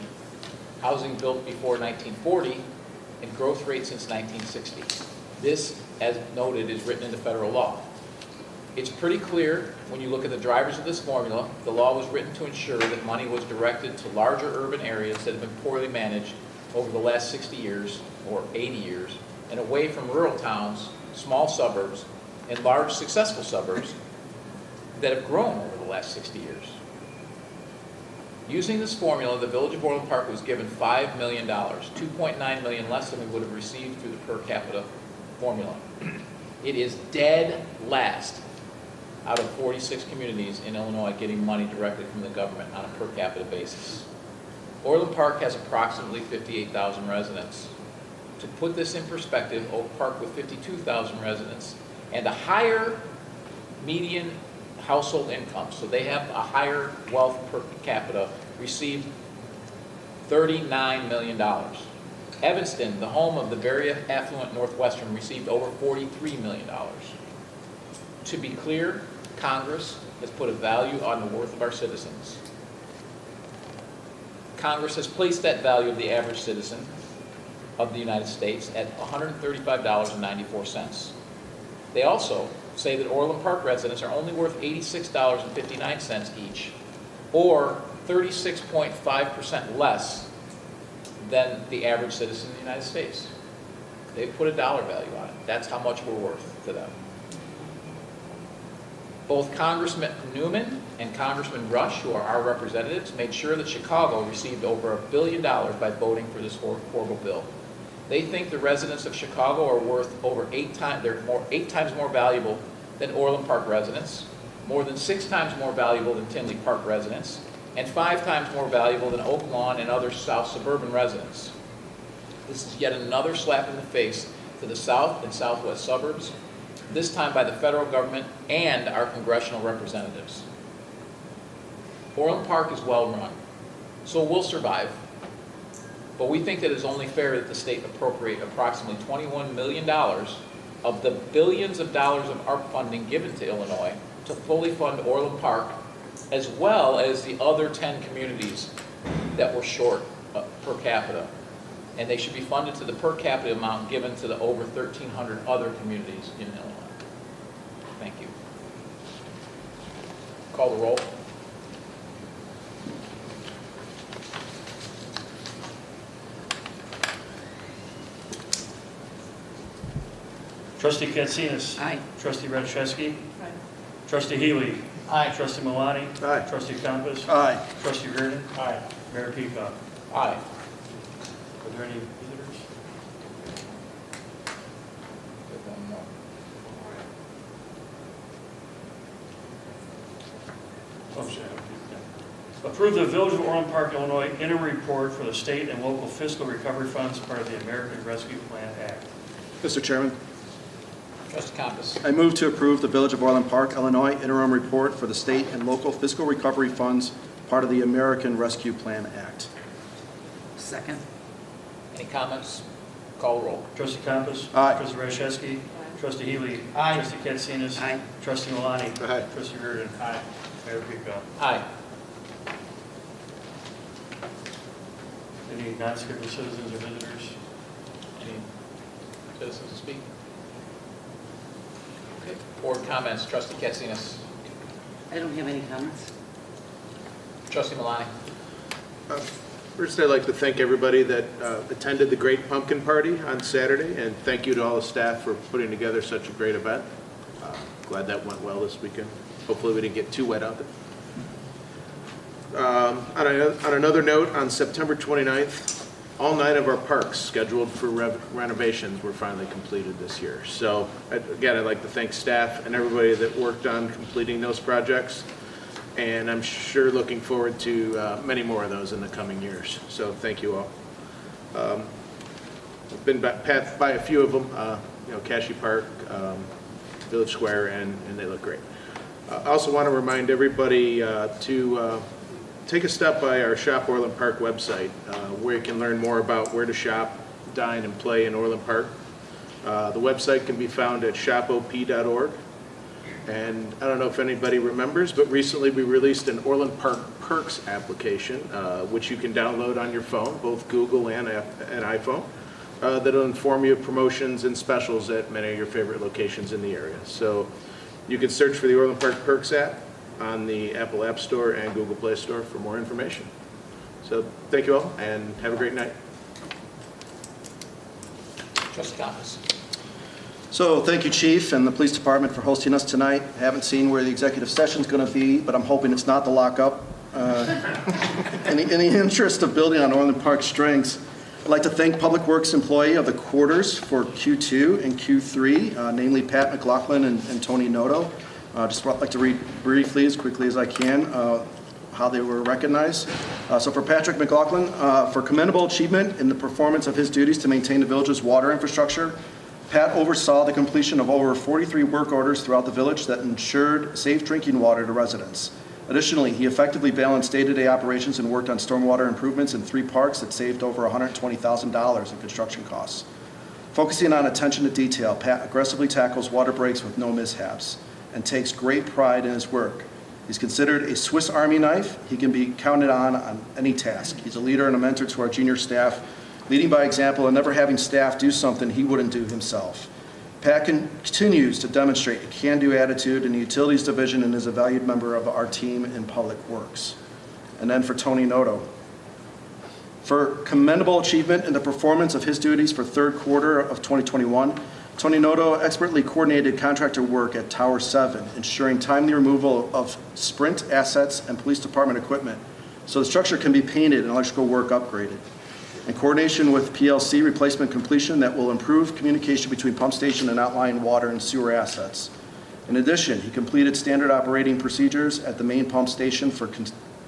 housing built before 1940, and growth rate since 1960. This, as noted, is written into federal law. It's pretty clear when you look at the drivers of this formula. The law was written to ensure that money was directed to larger urban areas that have been poorly managed over the last 60 years or 80 years, and away from rural towns, small suburbs, and large successful suburbs that have grown over the last 60 years. Using this formula, the Village of Orland Park was given $5 million, $2.9 million less than we would have received through the per capita formula. It is dead last out of 46 communities in Illinois getting money directly from the government on a per capita basis. Orland Park has approximately 58,000 residents. To put this in perspective, Oak Park with 52,000 residents and a higher median household income, so they have a higher wealth per capita, received $39 million. Evanston, the home of the very affluent Northwestern, received over $43 million. To be clear, Congress has put a value on the worth of our citizens. Congress has placed that value of the average citizen of the United States at $135.94. They also say that Orland Park residents are only worth $86.59 each, or 36.5% less than the average citizen in the United States. They've put a dollar value on it. That's how much we're worth to them. Both Congressman Newman and Congressman Rush, who are our representatives, made sure that Chicago received over $1 billion by voting for this horrible bill. They think the residents of Chicago are worth over 8 times, they're 8 times more valuable than Orland Park residents, more than 6 times more valuable than Tinley Park residents, and 5 times more valuable than Oak Lawn and other south suburban residents. This is yet another slap in the face to the south and southwest suburbs, this time by the federal government and our congressional representatives. Orland Park is well run, so we'll survive. But we think that it's only fair that the state appropriate approximately $21 million of the billions of dollars of ARP funding given to Illinois to fully fund Orland Park, as well as the other 10 communities that were short per capita. And they should be funded to the per capita amount given to the over 1,300 other communities in Illinois. Thank you. Call the roll. Trustee Katsinas. Aye. Trustee Radiszewski. Aye. Trustee Healy. Aye. Trustee Malani. Aye. Trustee Compass. Aye. Trustee Reardon. Aye. Mayor Peacock. Aye. Are there any visitors? Oh, sorry. Approve the Village of Orland Park, Illinois interim report for the state and local fiscal recovery funds, part of the American Rescue Plan Act. Mr. Chairman, Trustee Compass. I move to approve the Village of Orland Park, Illinois interim report for the state and local fiscal recovery funds, part of the American Rescue Plan Act. Second. Any comments? Call roll. Trustee Compass. Aye. Trustee Radiszewski. Trustee Healy. Aye. Trustee Katsinas. Aye. Trustee Malani. Aye. Trustee Reardon. Aye. Mayor Peacock. Aye. Any non-scheduled citizens or visitors? Any citizens to speak? Okay. Board comments. Trustee Katsinas. I don't have any comments. Trustee Malani. First, I'd like to thank everybody that attended the Great Pumpkin Party on Saturday, and thank you to all the staff for putting together such a great event. Glad that went well this weekend. Hopefully we didn't get too wet out there. On another note, on September 29th, all 9 of our parks scheduled for renovations were finally completed this year. So again, I'd like to thank staff and everybody that worked on completing those projects. And I'm sure looking forward to many more of those in the coming years. So thank you all. I've been by a few of them, Cashy Park, Village Square, and they look great. I also want to remind everybody to take a step by our Shop Orland Park website, where you can learn more about where to shop, dine, and play in Orland Park. The website can be found at shopop.org. And I don't know if anybody remembers, but recently we released an Orland Park Perks application, which you can download on your phone, both Google and iPhone, that'll inform you of promotions and specials at many of your favorite locations in the area. So you can search for the Orland Park Perks app on the Apple App Store and Google Play Store for more information. So thank you all, and have a great night. Trustee Compass. So thank you, Chief, and the Police Department for hosting us tonight. Haven't seen where the executive session's going to be, but I'm hoping it's not the lockup. In the interest of building on Orland Park's strengths, I'd like to thank Public Works employee of the quarters for Q2 and Q3, namely Pat McLaughlin and Tony Noto. Just like to read briefly, as quickly as I can, how they were recognized. So for Patrick McLaughlin, for commendable achievement in the performance of his duties to maintain the village's water infrastructure, Pat oversaw the completion of over 43 work orders throughout the village that ensured safe drinking water to residents. Additionally, he effectively balanced day-to-day operations and worked on stormwater improvements in 3 parks that saved over $120,000 in construction costs. Focusing on attention to detail, Pat aggressively tackles water breaks with no mishaps and takes great pride in his work. He's considered a Swiss Army knife. He can be counted on any task. He's a leader and a mentor to our junior staff, leading by example and never having staff do something he wouldn't do himself. Pat continues to demonstrate a can-do attitude in the Utilities Division and is a valued member of our team in Public Works. And then for Tony Noto. For commendable achievement in the performance of his duties for third quarter of 2021, Tony Noto expertly coordinated contractor work at Tower 7, ensuring timely removal of Sprint assets and police department equipment so the structure can be painted and electrical work upgraded. In coordination with PLC replacement completion that will improve communication between pump station and outlying water and sewer assets. In addition, he completed standard operating procedures at the main pump station for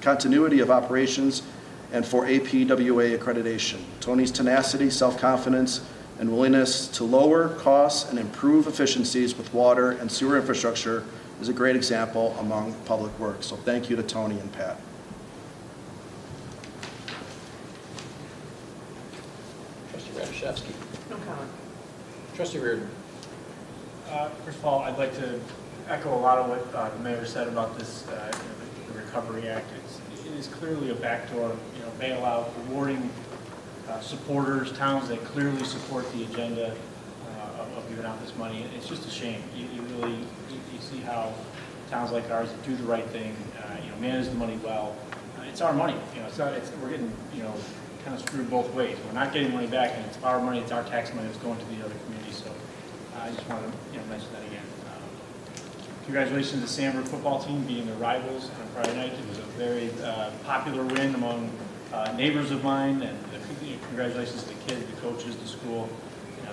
continuity of operations and for APWA accreditation. Tony's tenacity, self-confidence, and willingness to lower costs and improve efficiencies with water and sewer infrastructure is a great example among Public Works. So thank you to Tony and Pat. Radiszewski. No comment. Trustee Reardon. First of all, I'd like to echo a lot of what the mayor said about this, the Recovery Act. It is clearly a backdoor, bailout, rewarding supporters, towns that clearly support the agenda of giving out this money. It's just a shame. You see how towns like ours that do the right thing, manage the money well. It's our money. We're getting, kind of screwed both ways. We're not getting money back, and it's our money, it's our tax money that's going to the other communities. So I just want to mention that again. Congratulations to Sanford football team beating their rivals on Friday night. It was a very popular win among neighbors of mine, and congratulations to the kids, the coaches, the school.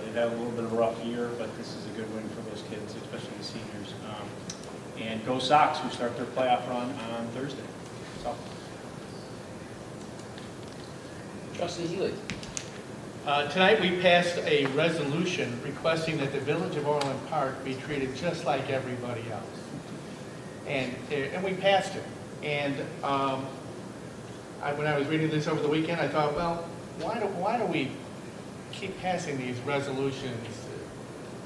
They've had a little bit of a rough year, but this is a good win for those kids, especially the seniors. And go Sox, who start their playoff run on Thursday. So. Trustee Healy. Tonight, we passed a resolution requesting that the Village of Orland Park be treated just like everybody else. And we passed it. And when I was reading this over the weekend, I thought, well, why do we keep passing these resolutions?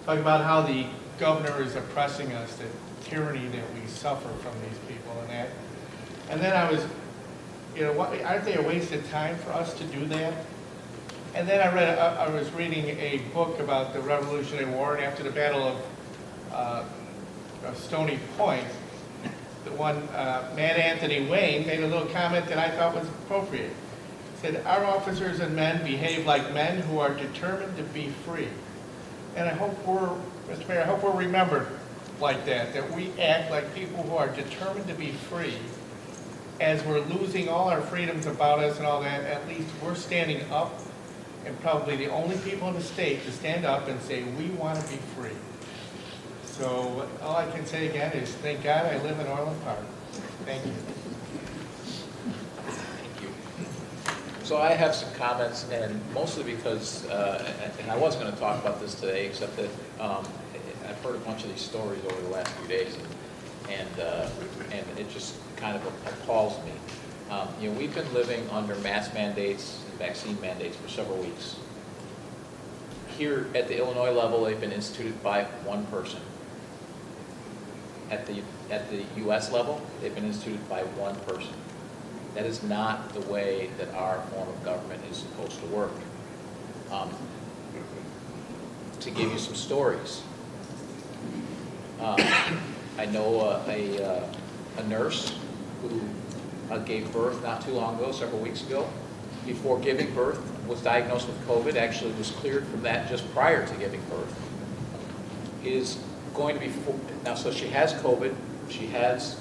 Talking about how the governor is oppressing us, the tyranny that we suffer from these people and that. And then I was, aren't they a waste of time for us to do that? And then I was reading a book about the Revolutionary War, and after the Battle of Stony Point, the one Mad Anthony Wayne made a little comment that I thought was appropriate. He said, "Our officers and men behave like men who are determined to be free." And I hope Mr. Mayor, I hope we're remembered like that we act like people who are determined to be free. As we're losing all our freedoms about us and all that, at least we're standing up, and probably the only people in the state to stand up and say, we want to be free. So all I can say again is, thank God I live in Orland Park. Thank you. Thank you. So I have some comments, and mostly because, and I wasn't going to talk about this today, except that I've heard a bunch of these stories over the last few days, and it just kind of appalls me. We've been living under mask mandates and vaccine mandates for several weeks. Here at the Illinois level, they've been instituted by one person. At the U.S. level, they've been instituted by one person. That is not the way that our form of government is supposed to work. To give you some stories, I know a nurse who gave birth not too long ago, several weeks ago. Before giving birth, was diagnosed with COVID, actually was cleared from that just prior to giving birth. Is going to be, now so she has COVID, she has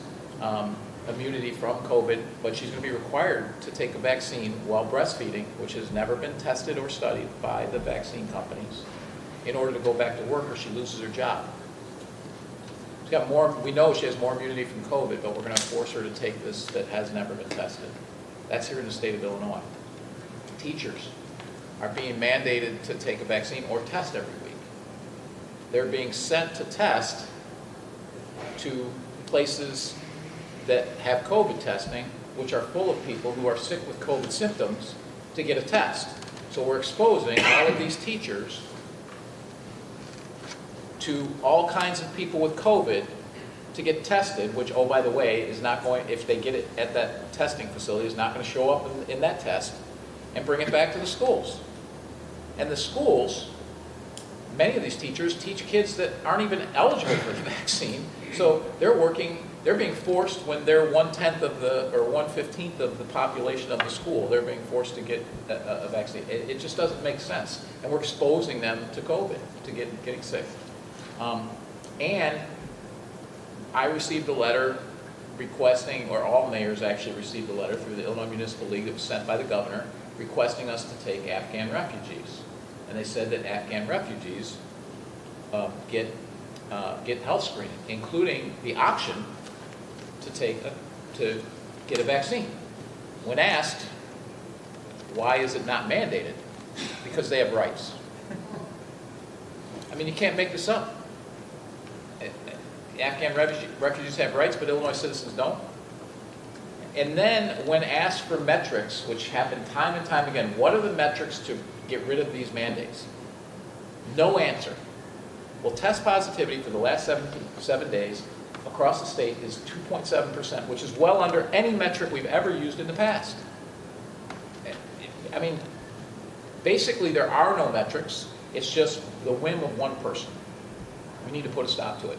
immunity from COVID, but she's going to be required to take a vaccine while breastfeeding, which has never been tested or studied by the vaccine companies, in order to go back to work, or she loses her job. She's got more, we know she has more immunity from COVID, but we're going to force her to take this that has never been tested. That's here in the state of Illinois. Teachers are being mandated to take a vaccine or test every week. They're being sent to test to places that have COVID testing, which are full of people who are sick with COVID symptoms, to get a test. So we're exposing all of these teachers to all kinds of people with COVID to get tested, which, oh, by the way, is not going, if they get it at that testing facility, is not going to show up in that test and bring it back to the schools. And the schools, many of these teachers teach kids that aren't even eligible for the vaccine, so they're being forced when they're 1/10 of the, or 1/15 of the population of the school, they're being forced to get a vaccine. It just doesn't make sense. And we're exposing them to COVID, to getting sick. And I received a letter requesting, or all mayors actually received a letter through the Illinois Municipal League that was sent by the governor requesting us to take Afghan refugees. And they said that Afghan refugees get health screening, including the option to get a vaccine. When asked, why is it not mandated? Because they have rights. I mean, you can't make this up. Afghan refugees have rights, but Illinois citizens don't. And then when asked for metrics, which happen time and time again, what are the metrics to get rid of these mandates? No answer. Well, test positivity for the last 7 days across the state is 2.7%, which is well under any metric we've ever used in the past. I mean, basically there are no metrics. It's just the whim of one person. We need to put a stop to it.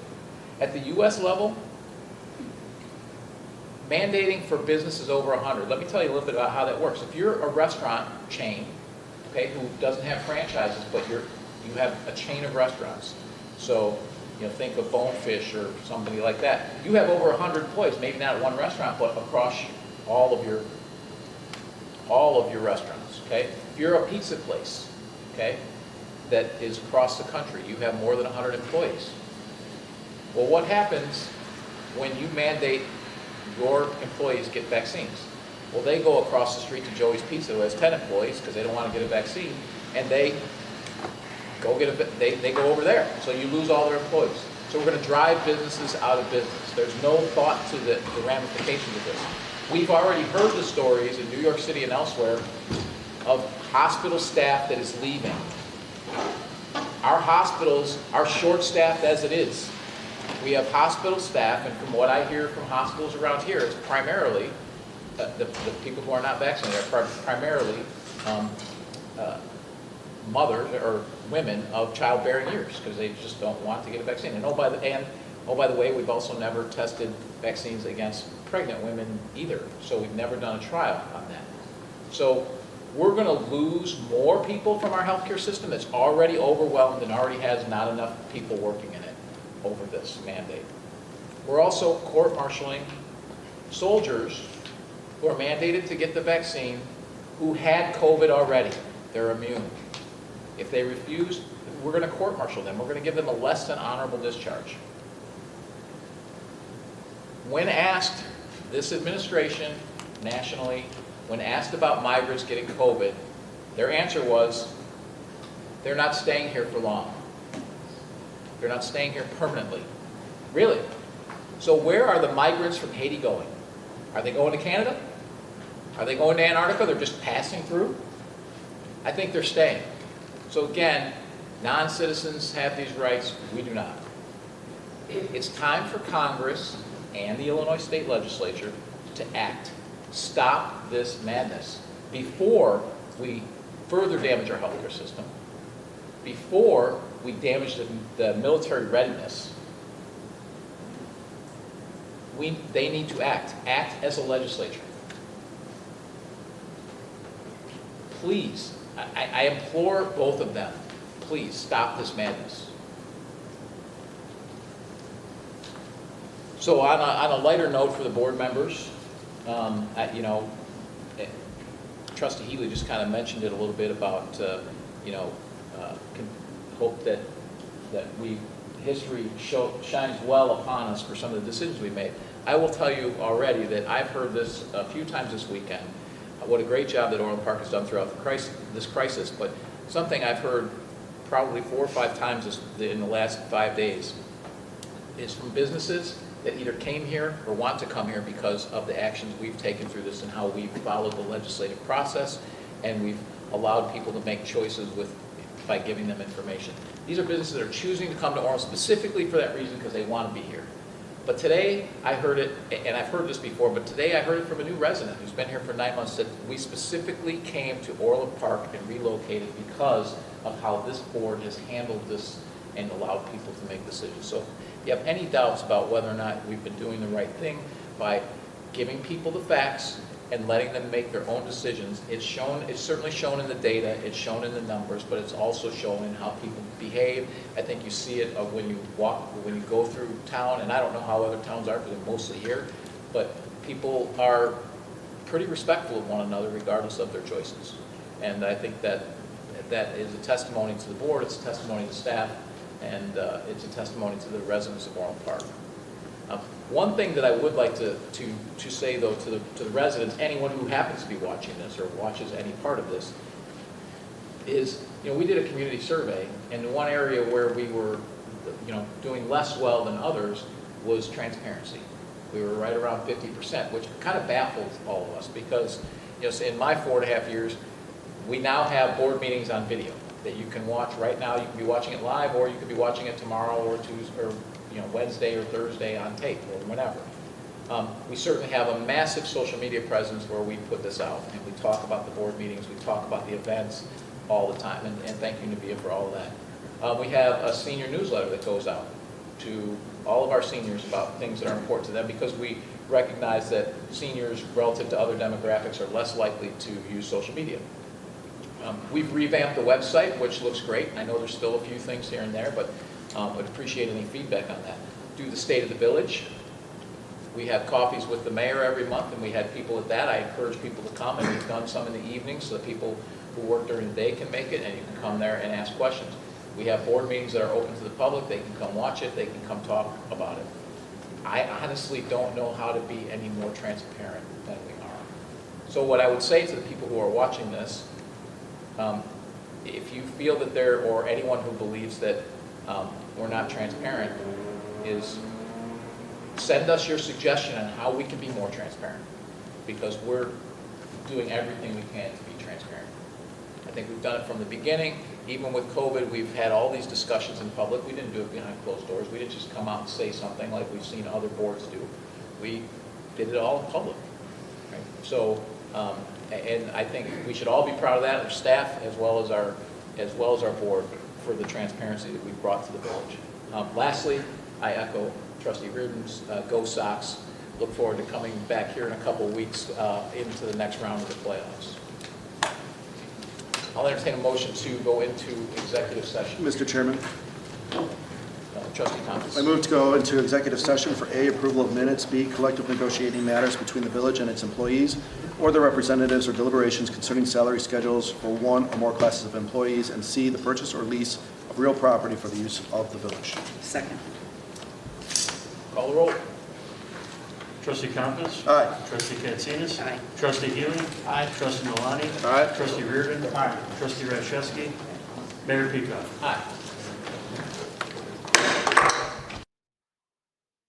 At the U.S. level, mandating for businesses over 100. Let me tell you a little bit about how that works. If you're a restaurant chain, okay, who doesn't have franchises, but you have a chain of restaurants, So, think of Bonefish or somebody like that. You have over 100 employees, maybe not at one restaurant, but across all of your restaurants, okay? If you're a pizza place, okay, that is across the country, you have more than 100 employees. Well, what happens when you mandate your employees get vaccines? Well, they go across the street to Joey's Pizza, who has 10 employees, because they don't want to get a vaccine, and they go over there. So you lose all their employees. So we're going to drive businesses out of business. There's no thought to the ramifications of this. We've already heard the stories in New York City and elsewhere of hospital staff that is leaving. Our hospitals are short-staffed as it is. We have hospital staff, and from what I hear from hospitals around here, it's primarily the people who are not vaccinated are primarily mothers or women of childbearing years because they just don't want to get a vaccine. And oh, by the way, we've also never tested vaccines against pregnant women either. So we've never done a trial on that. So we're going to lose more people from our healthcare system that's already overwhelmed and already has not enough people working in it over this mandate. We're also court-martialing soldiers who are mandated to get the vaccine who had COVID already. They're immune. If they refuse, we're going to court-martial them. We're going to give them a less than honorable discharge. When asked, this administration, nationally, when asked about migrants getting COVID, their answer was, they're not staying here for long. They're not staying here permanently. Really? So where are the migrants from Haiti going? Are they going to Canada? Are they going to Antarctica? They're just passing through? I think they're staying. So again, non-citizens have these rights, we do not. It's time for Congress and the Illinois State Legislature to act. Stop this madness before we further damage our healthcare system, before we damage the military readiness. They need to act. Act as a legislature. Please, I implore both of them, please stop this madness. So on a lighter note for the board members, Trustee Healy just kind of mentioned it a little bit about, hope that history shines well upon us for some of the decisions we made. I will tell you already that I've heard this a few times this weekend, what a great job that Orland Park has done throughout this crisis, but something I've heard probably 4 or 5 times in the last 5 days is from businesses that either came here or want to come here because of the actions we've taken through this and how we've followed the legislative process and we've allowed people to make choices by giving them information. These are businesses that are choosing to come to Orland specifically for that reason because they want to be here. But today I heard it, and I've heard this before, but today I heard it from a new resident who's been here for 9 months that we specifically came to Orland Park and relocated because of how this board has handled this and allowed people to make decisions. So if you have any doubts about whether or not we've been doing the right thing by giving people the facts and letting them make their own decisions, it's certainly shown in the data, it's shown in the numbers, but it's also shown in how people behave. I think you see it when you go through town, and I don't know how other towns are because they're mostly here, but people are pretty respectful of one another regardless of their choices. And I think that is a testimony to the board, it's a testimony to staff, and it's a testimony to the residents of Orland Park. One thing that I would like to say, though, to the residents, anyone who happens to be watching this or watches any part of this, is, we did a community survey, and one area where we were, doing less well than others was transparency. We were right around 50%, which kind of baffled all of us because, in my 4.5 years, we now have board meetings on video that you can watch right now. You can be watching it live, or you could be watching it tomorrow or Tuesday, or Wednesday or Thursday on tape or whenever. We certainly have a massive social media presence where we put this out and we talk about the board meetings, we talk about the events all the time, and thank you, Nabia, for all of that. We have a senior newsletter that goes out to all of our seniors about things that are important to them because we recognize that seniors relative to other demographics are less likely to use social media. We've revamped the website, which looks great. I know there's still a few things here and there, but Would appreciate any feedback on that. Do the state of the village. We have coffees with the mayor every month, and we had people at that. I encourage people to come, and we've done some in the evenings so that people who work during the day can make it, and you can come there and ask questions. We have board meetings that are open to the public. They can come watch it. They can come talk about it. I honestly don't know how to be any more transparent than we are. So what I would say to the people who are watching this, if you feel that there, or anyone who believes that we're not transparent, is send us your suggestion on how we can be more transparent, because we're doing everything we can to be transparent. I think we've done it from the beginning. Even with COVID, we've had all these discussions in public. We didn't do it behind closed doors. We didn't just come out and say something like we've seen other boards do. We did it all in public. Right? So, and I think we should all be proud of that, our staff as well as our board, for the transparency that we've brought to the village. Lastly, I echo Trustee Reardon's Go Sox. Look forward to coming back here in a couple of weeks into the next round of the playoffs. I'll entertain a motion to go into executive session. Mr. Chairman, Trustee Thomas. I move to go into executive session for A, approval of minutes, B, collective negotiating matters between the village and its employees or their representatives, or deliberations concerning salary schedules for one or more classes of employees, and C, the purchase or lease of real property for the use of the village. Second. Call the roll. Trustee Compass? Aye. Trustee Katsinas? Aye. Trustee Healy? Aye. Trustee Malani? Aye. Trustee Reardon? Aye. Trustee Rashewski? Mayor Peacock? Aye.